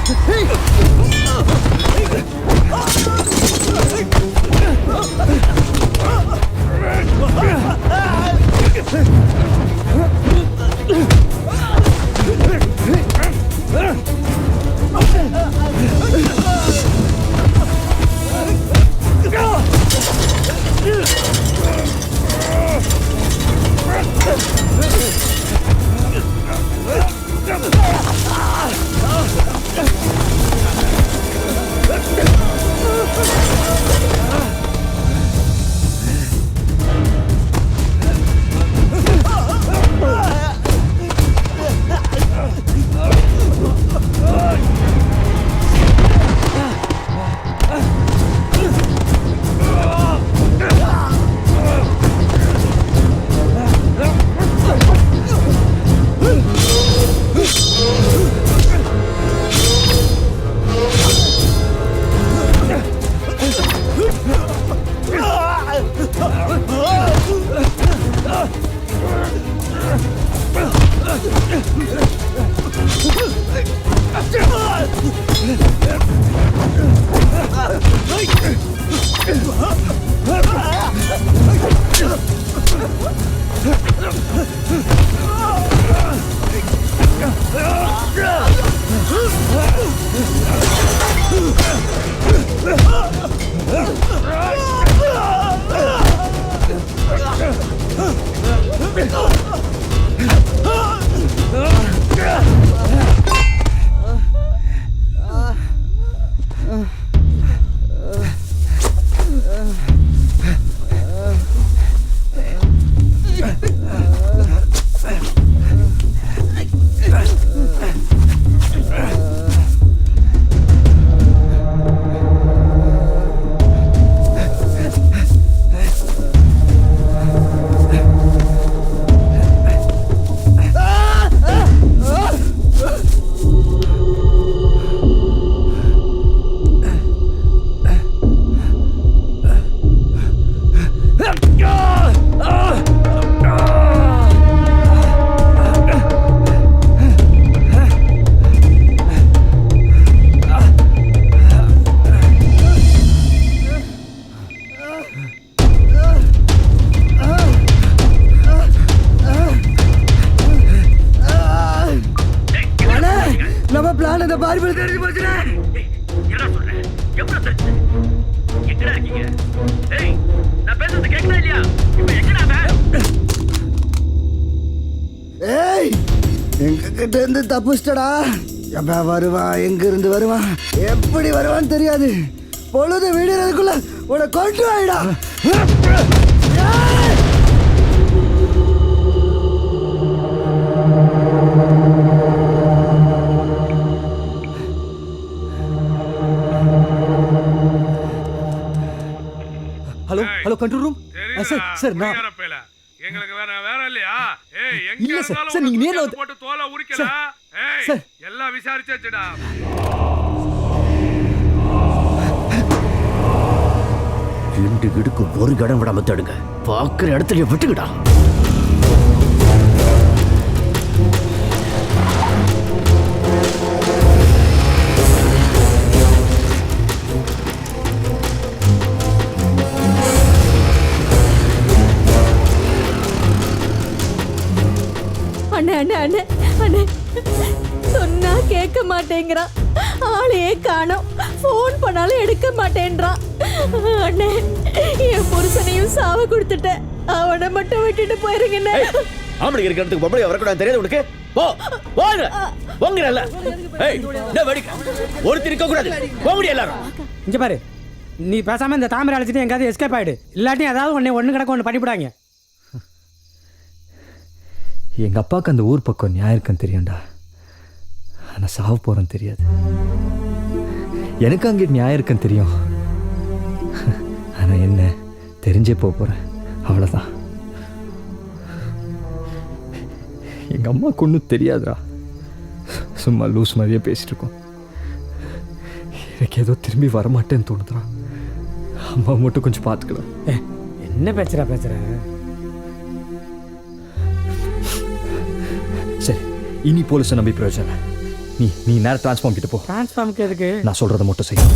தப்புஸ்டடா. எப்ப வருவான், எங்க இருந்து வருவான், எப்படி வருவான்னு தெரியாது. பொழுது விடுறதுக்குள்ள உன கொண்டு வாயிடா. Hello hello control room. Sir sir நான் எங்களுக்கு வேற இல்லையா? ஏய் எங்க இல்ல சார், இருந்தாலும் சார் நீங்க நேர்ல போட்டு தோலை உரிக்கல. எல்லாம் விசாரிச்சாச்சுடா. ரெண்டு இடுக்கு ஒரு இடம் விடாம தடுங்க. பாக்குற இடத்துல விட்டுக்கிடா. அண்ணே அண்ணே அண்ணே அண்ணே சொன்னா கேட்க மாட்டேங்கிறான். ஆளையே காணோம். ஃபோன் பண்ணாலும் எடுக்க மாட்டேன்றான். அண்ணே என் புருஷனையும் சாவ கொடுத்துட்டேன். அவனை மட்டும் விட்டுட்டு போயிருங்கண்ணே. ஆம்பளை இருக்கிறதுக்கு பொம்பளை வரக்கூடாது தெரியாது உனக்கு? போ போங்க போங்கறல்ல. ஏய் இந்த வெடிக்க ஒருத்தர் இருக்க கூடாது. போங்கடி எல்லாரும். இங்க பாரு, நீ பேசாம இந்த தாமரை அழைச்சிட்டு எங்காவது எஸ்கேப் ஆயிடு. இல்லாட்டி ஏதாவது ஒன்று கிடக்க ஒன்று பண்ணிவிடாங்க. எங்கள் அப்பாவுக்கு அந்த ஊர் பக்கம் நியாயம் இருக்குன்னு தெரியும்டா. ஆனால் சாவ போகிறேன்னு தெரியாது. எனக்கு அங்கே நியாயம் இருக்குன்னு தெரியும். ஆனால் என்ன தெரிஞ்சே போகிறேன், அவ்வளோதான். எங்கள் அம்மாவுக்கு ஒன்றும் தெரியாதுடா. சும்மா லூஸ் மாதிரியே பேசிட்டு இருக்கோம். எனக்கு ஏதோ திரும்பி வரமாட்டேன்னு தோணுதுடா. அம்மா மட்டும் கொஞ்சம் பார்த்துக்கலாம். என்ன பேசுற? சரி, இனி போலீஸை நம்பி பிரயோஜனம். நீ நேரம் டிரான்ஸ்ஃபார்ம் கிட்ட போ. டிரான்ஸ்ஃபார்முக்கு எதுக்கு? நான் சொல்றதை மட்டும் செய்யும்.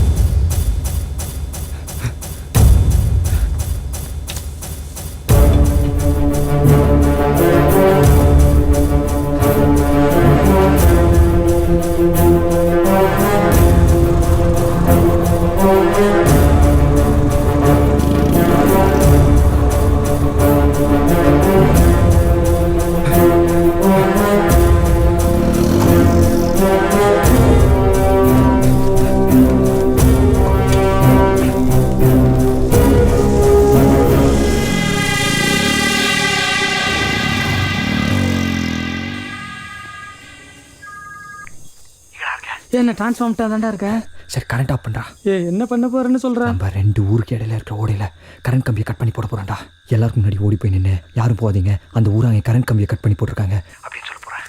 என்ன டிரான்ஸ்ஃபார்ம் தான்டா இருக்க? சரி, கரண்ட் ஆஃப் பண்ணுறா. என்ன பண்ண போறேன்னு சொல்ற? நம்ம 2 ஊருக்கு இடையில இருக்கிற ஓடையில கரண்ட் கம்பியை கட் பண்ணி போட போறான்டா. எல்லாருக்கும் முன்னாடி ஓடி போய் நின்று யாரும் போகாதீங்க, அந்த ஊராங்க கரண்ட் கம்பியை கட் பண்ணி போட்டிருக்காங்க அப்படின்னு சொல்ல போறேன்.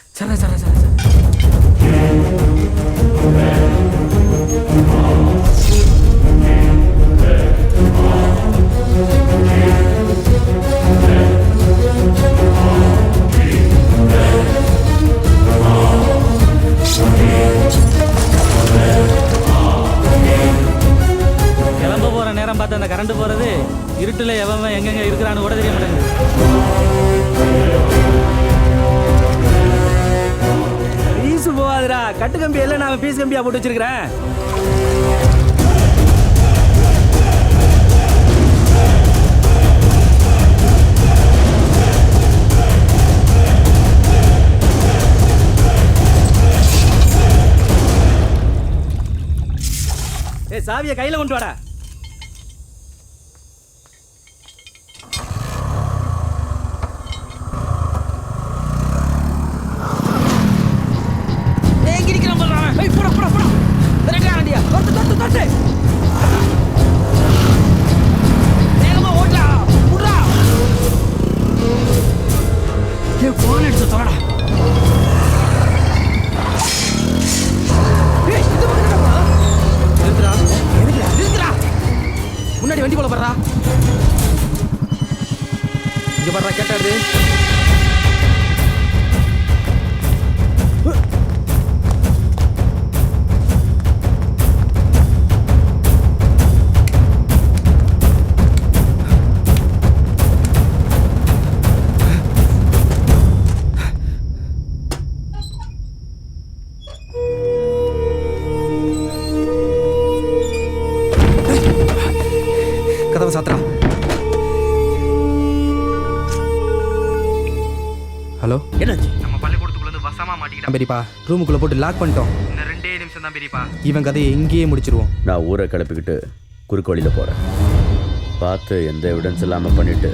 சரி. கிளம்ப போற நேரம் பார்த்து அந்த கரண்ட் போறது, இருட்டுல எவன் எங்கெங்க இருக்கிறான்னு கூட தெரிய மாட்டேங்குது. பீஸ் போகாதுடா. கட்டு கம்பி எல்லாம் நான் பீஸ் கம்பியா போட்டு வச்சிருக்கிறேன். சாவியை கையில கொண்டு வாடா. முன்னாடி வண்டி போல படுறா. இங்க படுறா, கேட்டாடு. கதவை சாத்துறா. ஹலோ, என்னாச்சு? நம்ம பள்ளிக்கூடத்துக்குள்ள இருந்து வசமா மாட்டிக்கிட்டான் பெரியப்பா. ரூமுக்குள்ள போட்டு லாக் பண்ணிட்டோம். இன்னும் 2 நிமிஷம் தான் பெரியப்பா. இவன் கதையை எங்கேயே முடிச்சிருவோம். நான் ஊரை கிளப்பிக்கிட்டு குறுக்கு வழியில் போகிறேன். பார்த்து எந்த எவிடன்ஸ் இல்லாமல் பண்ணிவிட்டு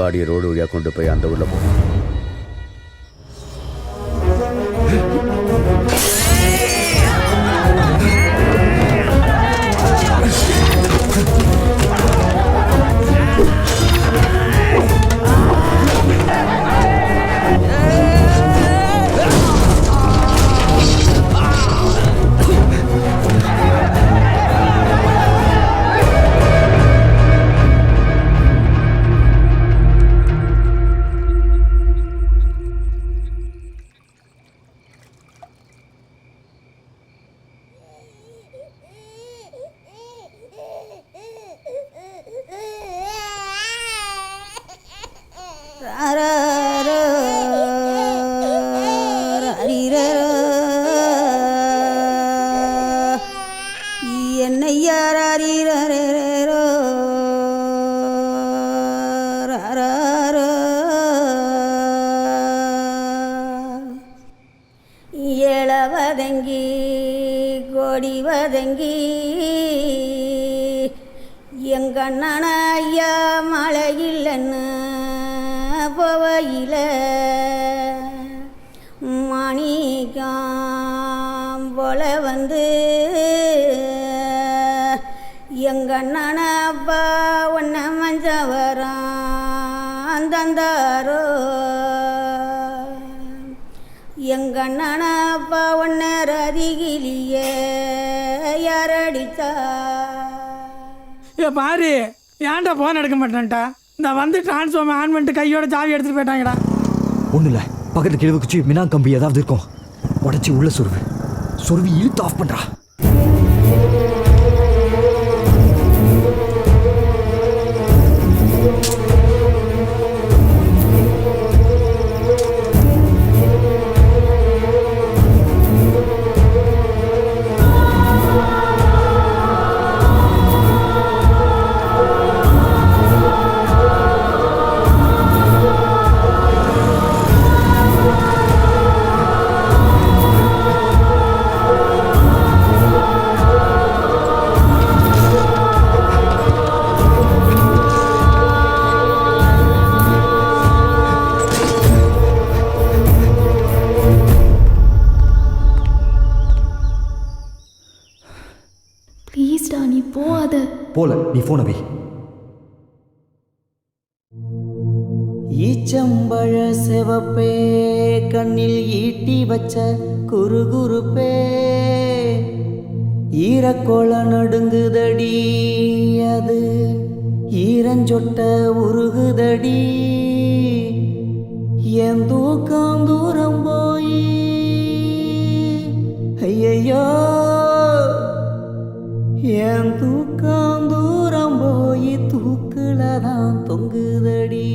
பாடியை ரோடு வழியாக கொண்டு போய் அந்த ஊரில் போகிறேன். என்னையாரோ இளவதங்கி கொடி வதங்கி எங்கண்ணன ஐயா மழை இல்லைன்னு போவையில் மாணிக்கம் போல வந்து எங்கண்ணன அப்பா ஒன்ன மஞ்சவரம் தந்தாரோ எங்கண்ணன அப்பா ஒன்ன ரதிகிலியே யாரடிச்சா பாரு ஏன்டா ஃபோன் எடுக்க மாட்டேன்ட்டா இந்த வந்து டிரான்ஸ்ஃபார்மர் ஆன் பண்ணிட்டு கையோட சாவி எடுத்துட்டு போயிட்டாங்கடா. ஒன்றும் இல்லை, பக்கத்து கிழவு குச்சி மினா கம்பி ஏதாவது இருக்கும், உடச்சி உள்ள சொருவி இழுத்து ஆஃப் பண்ணுறா. ப்ளீஸ்டா நீ போகாத. போல நீ போன வை. ஈச்சம்பழ செவப்பே கண்ணில் ஈட்டி வச்ச குறுகுறுப்பே ஈரக்கோள நடுங்குதடி, அது ஈரஞ்சொட்ட உருகுதடி, என் தூக்கம் தூரம் போய் ஐயையோ என் தூக்கம் தூரம் போய் தூக்குல தான் தொங்குதடி.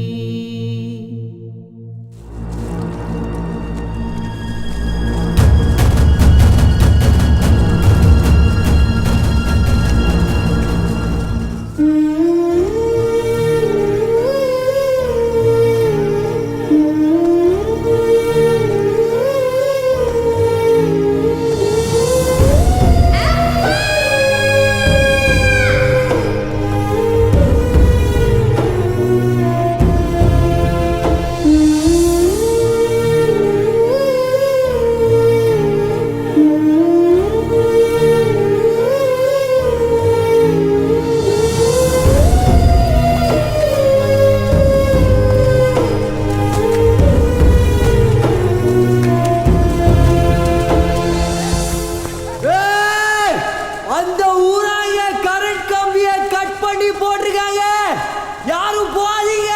அந்த ஊராய கரண்ட் கம்பியை கட் பண்ணி போட்டிருக்காங்க, யாரும் போதீங்க.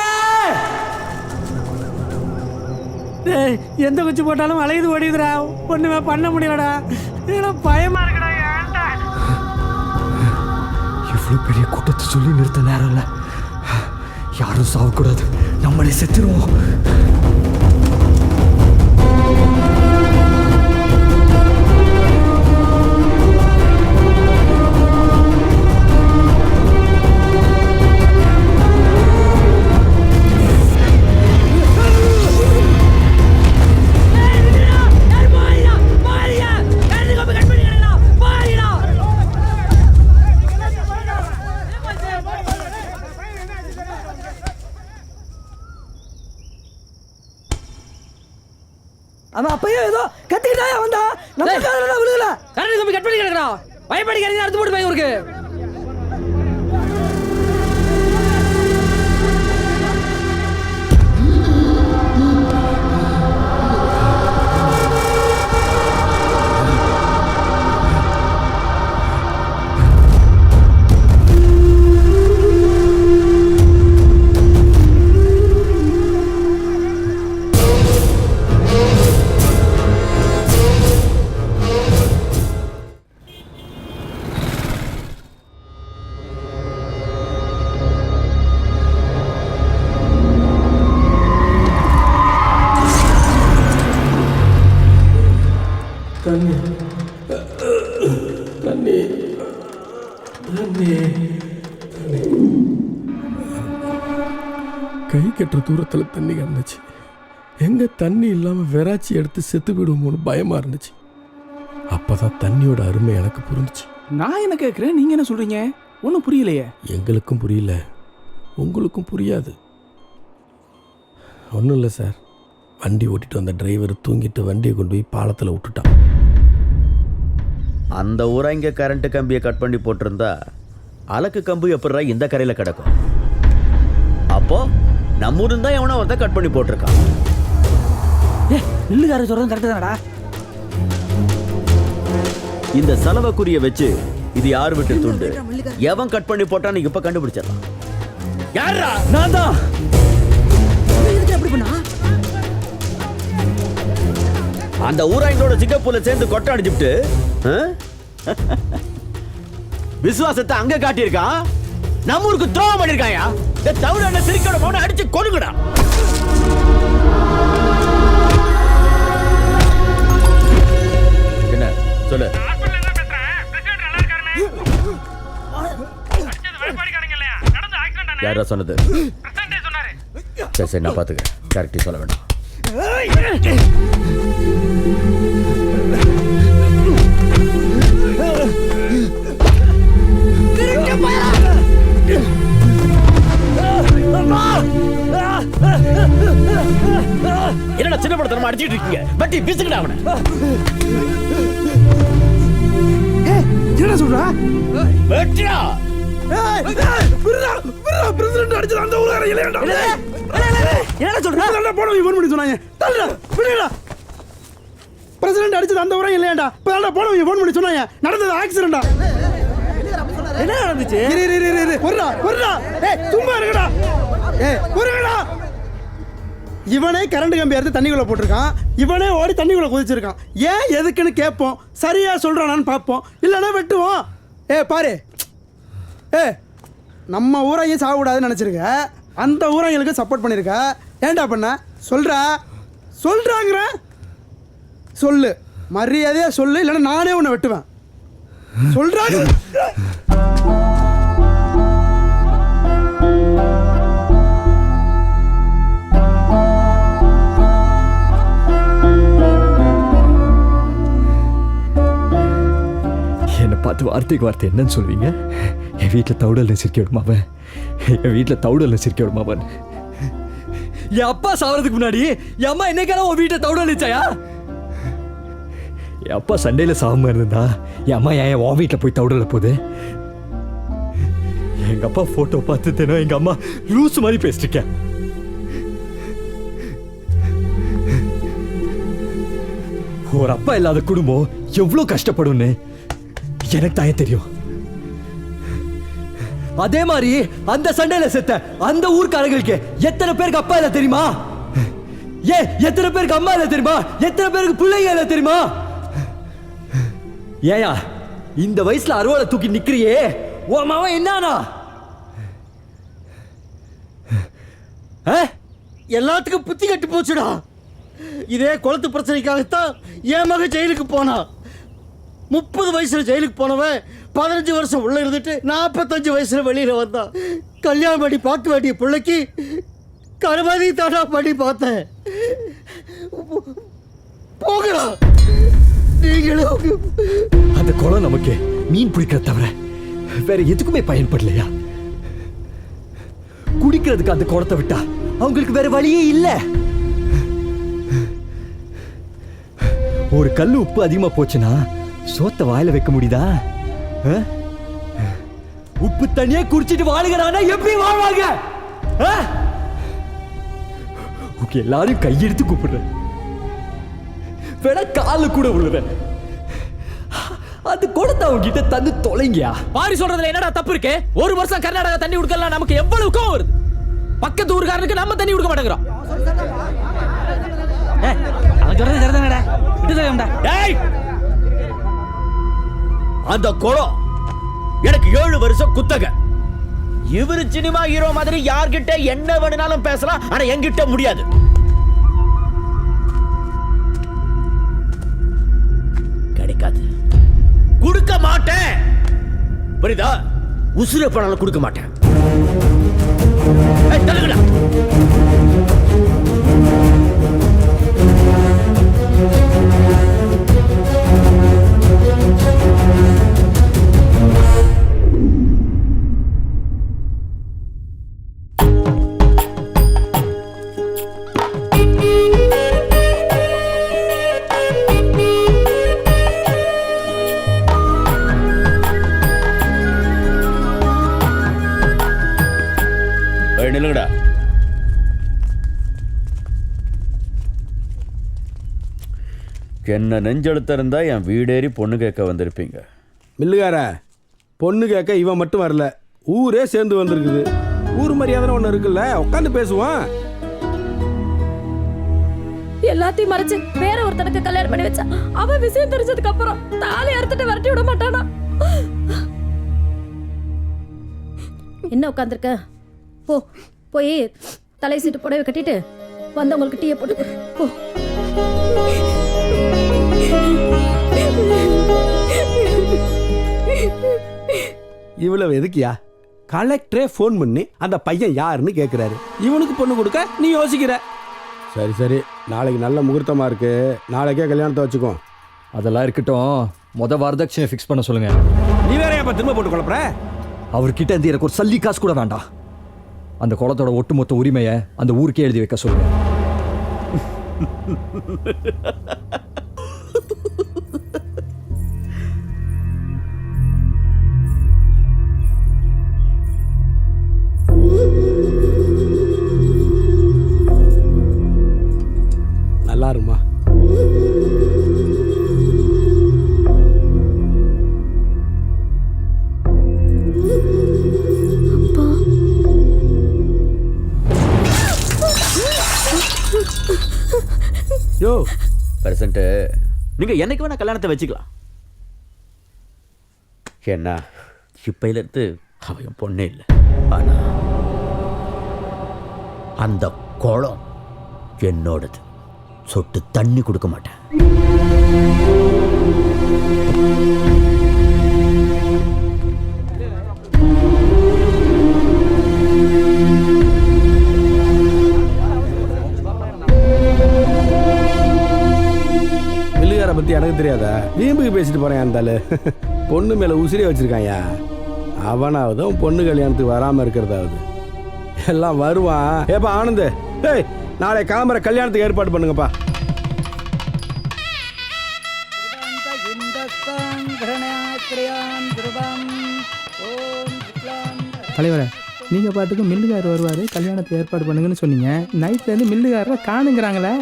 டேய் எந்த குச்சி போட்டாலும் அலையுது ஓடிதுடா, ஒண்ணுமே பண்ண முடியலடா, எனக்கு பயமா இருக்குடா. ஏன்டா இவ்வளோ பெரிய கூட்டத்தை சொல்லி நிறுத்த நேரம் இல்லை, யாரும் சாவக்கூடாது, நம்மளே செத்துருவோம். அவன் அப்பயே ஏதோ கத்திக்கிட்டாயா வந்தா, நம்ம காதுல விழுகல. கரண்ட் கம்பி கட் பண்ணி கிடக்குறா, பயப்படிக்காதீங்க, அடுத்து போட்டு பயம் இருக்கு. கை கட்டுற தூரத்தில் தண்ணி கிடந்துச்சு. எங்கே தண்ணி இல்லாமல் விராச்சி எடுத்து செத்து விடுவோமோன்னு பயமாக இருந்துச்சு. அப்போ தான் தண்ணியோட அருமை எனக்கு புரிஞ்சிச்சு. நான் என்ன கேட்குறேன், நீங்கள் என்ன சொல்கிறீங்க? ஒன்றும் புரியலையே. எங்களுக்கும் புரியல, உங்களுக்கும் புரியாது. ஒன்றும் இல்லை சார், வண்டி ஓட்டிட்டு வந்த டிரைவர் தூங்கிட்டு வண்டியை கொண்டு போய் பாலத்தில் விட்டுட்டான். அந்த ஊரை இங்கே கரண்ட் கம்பியை கட் பண்ணி போட்டிருந்தா அலக்கு கம்பு எப்படா இந்த கரையில் கிடக்கும்? அப்போ நம்ம ஊரு தான் எவனோ ஒருத்தன் கட் பண்ணி போட்டிருக்கான். நில்லுக்கார சொல்றது கரெக்டு தானடா. இந்த செலவுக்குரிய வச்சு இது யார் விட்டு துண்டு, எவன் கட் பண்ணி போட்டான்னு இப்ப கண்டுபிடிச்சிடலாம். யாரா? நான் தான். அந்த ஊராங்களோட சிங்கப்பூர்ல சேர்ந்து கொட்டை அடிச்சுட்டு விசுவாசத்தை அங்க காட்டியிருக்கான். நம்ம ஊருக்கு துரோகம் பண்ணிருக்காயா? இந்த தவிர சிரிக்கோட மௌன அடிச்சு கொடுங்கடா. என்ன சொல்லு? யாரா சொன்னது? சரி சரி, நான் பாத்துக்கிறேன். கரெக்டா சொல்ல வேண்டாம். என்னடா சின்ன படத்தனமா அடிச்சிட்டு இருக்கீங்க? பட்டி பிசுங்கடா அவனை. என்ன சொல்றா? வெட்டிடா. பிரசிடென்ட் அடிச்சது அந்த ஊர்ல இல்லையாடா? என்ன சொல்றா? நல்லா போனவங்க ஃபோன் பண்ணி சொன்னாங்க. தள்ளுடா, விடுடா. பிரசிடென்ட் அடிச்சது அந்த ஊரே இல்லையாடா? இப்ப போனவங்க ஃபோன் பண்ணி சொன்னாங்க. நடந்தது ஆக்சிடென்ட்டா? என்ன நடந்துச்சு? இரு ஒருடா. ஏய் சும்மா இருங்கடா. ஒருங்கடா. இவனே கரண்ட் கம்பி எடுத்து தண்ணிக்குள்ள போட்டிருக்கான். இவனே ஓடி தண்ணிக்குள்ள குதிச்சிருக்கான். ஏன் எதுக்குன்னு கேட்போம். சரியா சொல்றானான்னு பார்ப்போம், இல்லைன்னா வெட்டுவோம். பாரு, நம்ம ஊரையும் சாகக்கூடாதுன்னு நினச்சிருக்க, அந்த ஊரைங்களுக்கு சப்போர்ட் பண்ணியிருக்க. ஏன்டா பண்ண? சொல்றாங்கிற சொல்லு, மரியாதையா சொல்லு, இல்லைன்னா நானே உன்னை வெட்டுவேன். சொல்றாங்க. என்னை பார்த்து வார்த்தைக்கு வார்த்தை என்னன்னு சொல்வீங்க? என் வீட்டில் தவுடல் சிரிக்க விடுமாவன், என் வீட்டில் தவுடல் சிரிக்க விடுமாவன். என் அப்பா சாவறதுக்கு முன்னாடி என் அம்மா என்னைக்கான உன் வீட்டை தவுடல் வச்சாயா? என் அப்பா சண்டையில் சாகாம இருந்தா என் அம்மா ஏன் உன் வீட்டில் போய் தவுடல போகுது? எங்க அப்பா போட்டோ பார்த்து தினம் எங்க அம்மா லூஸ் மாதிரி பேசிருக்கேன். ஒரு அப்பா இல்லாத குடும்பம் எவ்வளவு கஷ்டப்படும்னு எனக்கு தான் தெரியும். அதே மாதிரி அந்த சண்டையில செத்த அந்த ஊர்க்காரங்களுக்கு எத்தனை பேருக்கு அப்பா இல்ல தெரியுமா? எத்தனை பேருக்கு அம்மா இல்ல தெரியுமா? எத்தனை பேருக்கு பிள்ளைங்க இல்ல தெரியுமா? ஏயா இந்த வயசுல அறுவாலை தூக்கி நிக்கிறியே, உன் மாவன் என்னானா? எல்லாத்துக்கும் புத்தி கட்டு போச்சுடா. இதே குளத்து பிரச்சனைக்காகத்தான் என் மக ஜெயிலுக்கு போனா. 30 வயசுல ஜெயிலுக்கு போனவன் 15 வருஷம் உள்ள இருந்துட்டு 45 வயசுல வெளியில வந்தான். கல்யாணம் பண்ணி பார்க்க வேண்டிய பிள்ளைக்கு கருமாதி தானா பண்ணி பார்த்தேன். போகடா நீங்களும். அந்த குளம் நமக்கு மீன் பிடிக்கிறத தவிர வேற எதுக்குமே பயன்படலையா? குடிக்கிறதுக்கு அந்த குளத்தை விட்டா அவங்களுக்கு வேற வழியே இல்ல. ஒரு கல்லு உப்பு அதிகமா போச்சுன்னா சோத்த வாயில வைக்க முடியுதா? உப்பு தண்ணியே குடிச்சிட்டு வாழுகிறானா எப்படி வாழ்வாங்க? எல்லாரும் கையெடுத்து கூப்பிடுறேன், வேணா கால கூட விழுறேன். அது கொடுத்த அவங்க கிட்ட தந்து தொலைங்கயா. பாரி சொல்றதுல என்னடா தப்பு இருக்கு? ஒரு வருஷம் கர்நாடகா தண்ணி கொடுக்கலாம், நமக்கு எவ்வளவு கோவம் வருது. பக்கத்து ஊருக்காரனுக்கு நம்ம தண்ணி கொடுக்க மாட்டேங்கிறோம். அவன் சொல்றது சரிதானடா, விட்டுதா? டேய், அந்த குளம் எனக்கு 7 வருஷம் குத்தக. இவரு சினிமா ஹீரோ மாதிரி யார்கிட்ட என்ன வேணும்னாலும் பேசலாம், ஆனா என்கிட்ட முடியாது. கிடைக்காது, கொடுக்க மாட்டேன். புரியுதா? உசுர பணம் கொடுக்க மாட்டேன். நில்லுங்கடா. என்ன நெஞ்செழுத்த இருந்தா என் வீடேறி பொண்ணு கேட்க வந்திருப்பீங்க. மில்லுகார, பொண்ணு கேட்க இவன் மட்டும் வரல, ஊரே சேர்ந்து வந்திருக்குது. ஊர் மரியாதை ஒன்று இருக்குல்ல, உட்காந்து பேசுவான். எல்லாத்தையும் மறைச்சு வேற ஒருத்தனுக்கு கல்யாணம் பண்ணி வச்சா அவன் விஷயம் தெரிஞ்சதுக்கு அப்புறம் தாலி அறுத்துட்டு விரட்டி விட மாட்டானா? என்ன உட்காந்துருக்க? போ, போய் தலை சீட்டு புடவை கட்டிட்டு வந்தவங்களுக்கு டீயை போட்டு கொடு. போ. இவ்வளவு எதுக்கியா? கலெக்டரே ஃபோன் பண்ணி அந்த பையன் யாருன்னு கேட்குறாரு. இவனுக்கு பொண்ணு கொடுக்க நீ யோசிக்கிற. சரி சரி, நாளைக்கு நல்ல முகூர்த்தமாக இருக்கு, நாளைக்கே கல்யாணத்தை வச்சுக்கோ. அதெல்லாம் இருக்கட்டும், வரதட்சணை ஃபிக்ஸ் பண்ண சொல்லுங்க. நீ வேற எப்போ திரும்ப போட்டு குழப்பற? அவர்கிட்ட இருந்து எனக்கு ஒரு சல்லி காசு கூட வேண்டாம். அந்த குளத்தோட ஒட்டுமொத்த உரிமையை அந்த ஊருக்கே எழுதி வைக்க சொல்லுங்க. நல்லா இருக்குமா? யோ பிரசன்ட், நீங்க என்னைக்கு வேணா கல்யாணத்தை வச்சுக்கலாம். என்ன இப்பையில இருந்து அவன் பொண்ணே இல்லை. ஆனா அந்த குளம் என்னோடது. சொட்டு தண்ணி கொடுக்க மாட்டேன். மில்லுகாரை பத்தி எனக்கு தெரியாதா? வீம்புக்கு பேசிட்டு போறேன். அந்த பொண்ணு மேல உசிரியை வச்சிருக்காயா. அவனாவது பொண்ணு கல்யாணத்துக்கு வராம இருக்கிறதாவது. எல்லாம் வருவான். ஏப்பா ஆனந்த், ஏய் நாளை கிளம்புற கல்யாணத்துக்கு ஏற்பாடு பண்ணுங்கப்பா. தலைவரே, நீங்கள் பாட்டுக்கு மில்லுகார் வருவார், கல்யாணத்தை ஏற்பாடு பண்ணுங்கன்னு சொன்னீங்க. நைட்லேருந்து மில்லுகாரரை காணுங்கிறாங்களே.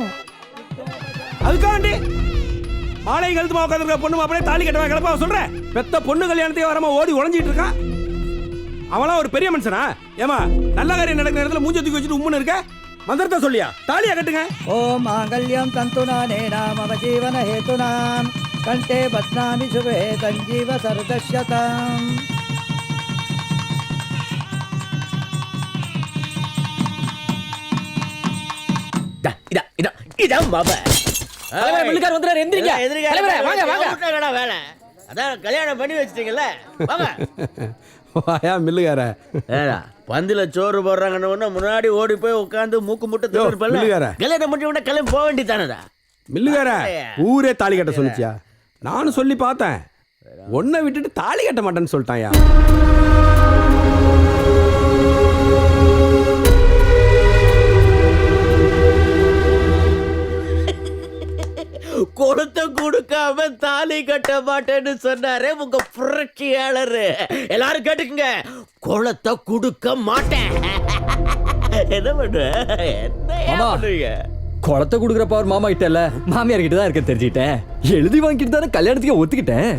அதுக்காண்டி மாலை கழுத்துமா உட்காந்துருக்க பொண்ணு அப்படியே தாலி கட்டவா கிளப்பா சொல்கிறேன். பெத்த பொண்ணு கல்யாணத்தையே வராமல் ஓடி உழைஞ்சிட்டு இருக்கான். அவளாம் ஒரு பெரிய மனுஷனா? ஏமா நல்ல காரியம் நடக்கிற இடத்துல மூஞ்சி தூக்கி வச்சுட்டு உம்முன்னு இருக்க? மந்திரத்தை சொல்லியா? தாலியா கட்டுங்க. ஓம் மாங்கல்யம் தந்துநானே நாம ஜீவன ஹேதுனாம் கண்டே பத்னாமி சுபே தஞ்சீவ சரதஷ்யதாம். கல்யாணம் பண்ணி வச்சிட்டீங்கல்ல, மில்லுகார பந்தில சோறு போடுறாங்கன்னு முன்னாடி ஓடி போய் உட்காந்து மூக்கு முட்டை கல்யாணம் பண்ணி உடனே கிளம்பி போக வேண்டியதானடா. மில்லுகார ஊரே தாலி கட்ட சொல்லிச்சியா? நானும் சொல்லி பார்த்தேன். ஒன்னை விட்டுட்டு தாலி கட்ட மாட்டேன்னு சொல்லிட்டாயா. கொடுத்த கொடுக்காம தாலி கட்ட மாட்டேன்னு சொன்னாரே உங்க புரட்சியாளர். எல்லாரும் கேட்டுக்குங்க, குளத்தை கொடுக்க மாட்டேன். என்ன பண்ணுவீங்க? குளத்தை கொடுக்குற பவர் மாமா கிட்ட இல்ல, மாமியார் கிட்ட தான் இருக்க தெரிஞ்சுக்கிட்டேன். எழுதி வாங்கிட்டு தானே கல்யாணத்துக்கு ஒத்துக்கிட்டேன்.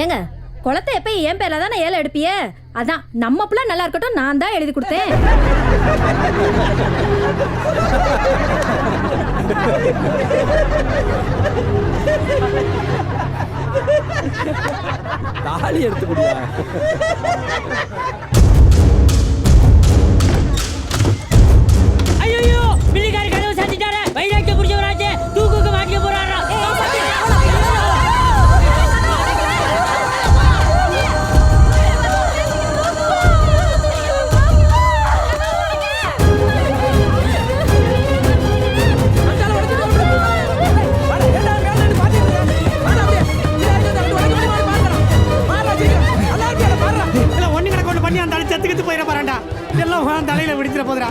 ஏங்க, குளத்தை எப்ப என் பேர்ல தானே ஏழை எடுப்பிய? அதான் நம்ம புள்ள நல்லா இருக்கட்டும், நான் தான் எழுதி கொடுத்தேன். தாலி எடுத்து கொடுங்க. ஐயோ, பிள்ளைக்காரி கதவு சாத்திட்டாரே. வைராக்கிய புடிச்சவராச்சே, தூக்குக்கு மாட்டிக்க போறாரா? செத்துக்கிட்டு போயிட போறான்டா. எல்லாம் தலையில விடுத்துற போதுடா.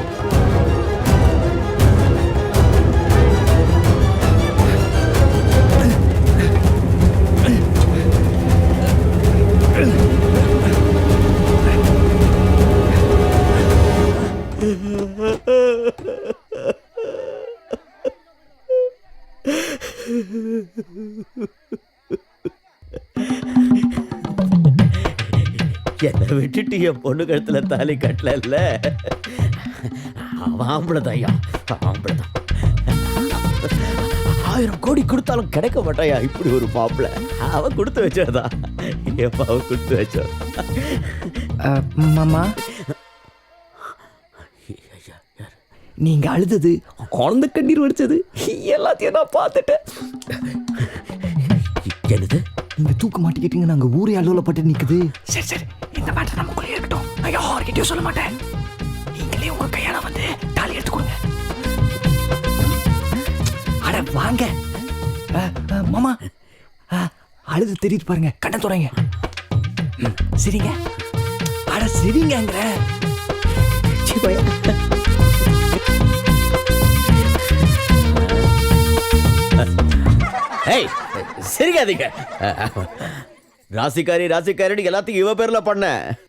விட்டுட்டு என் பொண்ணு கழுத்துல தாலி கட்டல. அவன் ஆம்பளைதான் ஐயா, ஆம்பளைதான். 1000 கோடி கொடுத்தாலும் கிடைக்க மாட்டாயா இப்படி ஒரு மாப்பிள்ள. அவன் கொடுத்து வச்சதா, எப்ப அவன் கொடுத்து வச்சா. மாமா, நீங்க அழுதது, குழந்தை கண்ணீர் வடிச்சது எல்லாத்தையும் நான் பார்த்துட்டேன். என்னது, நீங்க தூக்க மாட்டிக்கிட்டீங்க, நாங்க ஊரே அலுவலப்பட்டு நிக்குது. சரி சரி, இந்த மேட்டர் நமக்குள்ளே இருக்கட்டும். நான் யார்கிட்டயும் சொல்ல மாட்டேன். நீங்களே உங்க கையால வந்து தாலி எடுத்து கொடுங்க. அட வாங்க மாமா, அழுது தெரியுது பாருங்க, கண்ணை துறைங்க. சரிங்க, அட சரிங்கங்கிற. ஏய், சரிக்காதீங்க. ராசிக்காரி ராசிக்காரின்னு எல்லாத்தையும் இவ பேர்ல பண்ண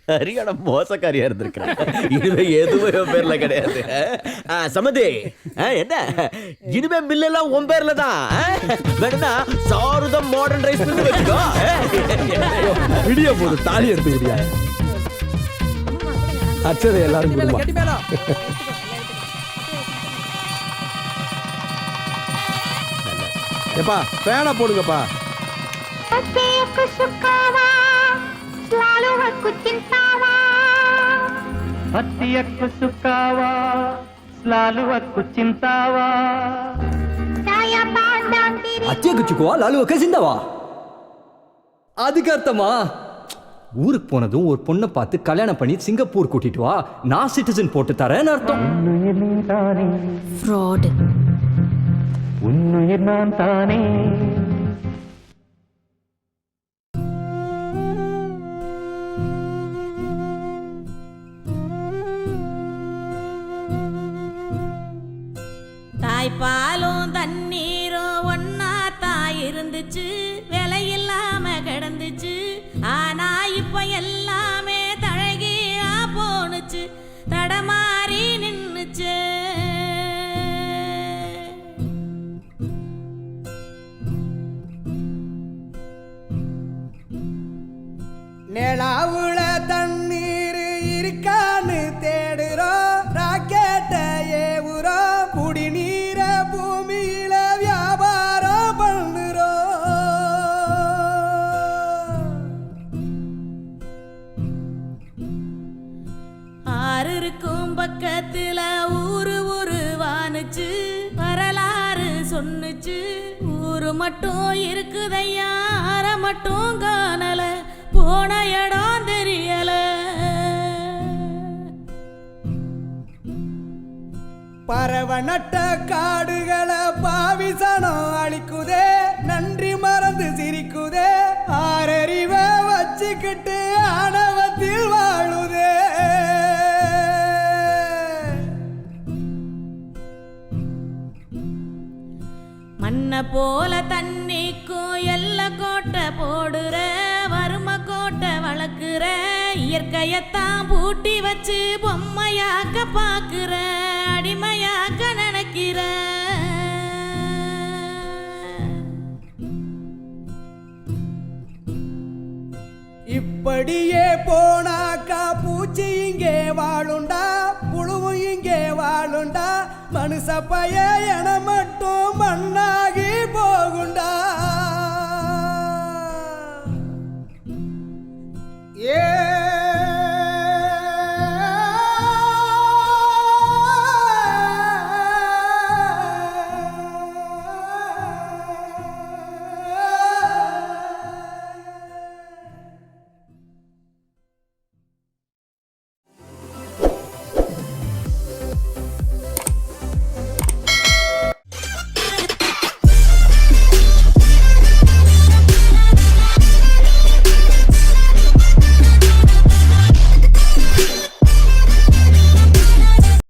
சரியான மோசக்காரியா இருந்திருக்கிறேன். இனிமே எதுவும் இவ பேர்ல கிடையாது. சமதி, என்ன இனிமே மில்லெல்லாம் உன் பேர்ல தான். வேணும்னா சாருதம் மாடர்ன் ரைஸ் மில் வச்சுக்கோ. விடிய போது தாலி எடுத்து விடியா. அச்சதை எல்லாரும் கொடுமா. எப்பா ஃபேனை போடுங்கப்பா. அத்திய குச்சுக்குவா லாலுவக்க சிந்தாவா. அதுக்கு அர்த்தமா ஊருக்கு போனதும் ஒரு பொண்ணை பார்த்து கல்யாணம் பண்ணி சிங்கப்பூர் கூட்டிட்டு வா, நான் சிட்டிசன் போட்டு தரேன்னு அர்த்தம். ஃப்ராட். உன்னுயிர் நான் தானே. தாய்ப்பாலும் தண்ணீரும் ஒன்னா தாய் இருந்துச்சு, விலையில்லாம கிடந்துச்சு. ஆனா இப்ப எல்லாமே தழகியா போனுச்சு, தடமாறி நின்னுச்சு. நிலாவுல தண்ணீர் இருக்கான்னு தேடுறோம், ராக்கெட்ட ஏவுறோம், குடிநீர பூமியில வியாபாரம் பண்ணுறோம். ஆறு இருக்கும் பக்கத்துல ஊரு உருவானுச்சு, வரலாறு சொன்னுச்சு. ஊரு மட்டும் இருக்குதையா, ஆற மட்டும் காணல, போன இடம் தெரியல. பறவை நட்ட காடுகளை பாவிசனம் அழிக்குதே, நன்றி மறந்து சிரிக்குதே. ஆறறிவை வச்சுக்கிட்டு ஆணவத்தில் வாழுதே. மண்ணை போல தண்ணிக்கும் எல்ல கோட்டை போடுற, வறுமை கோட்டை வளர்க்குற. இயற்கையத்தான் பூட்டி வச்சு பொம்மையாக்க பாக்குற, அடிமையாக்க நினைக்கிற. இப்படியே போனாக்கா பூச்சி இங்கே வாழுண்டா, புழுவும் இங்கே வாழுண்டா. மனுஷ பைய என மட்டும் மண்ணா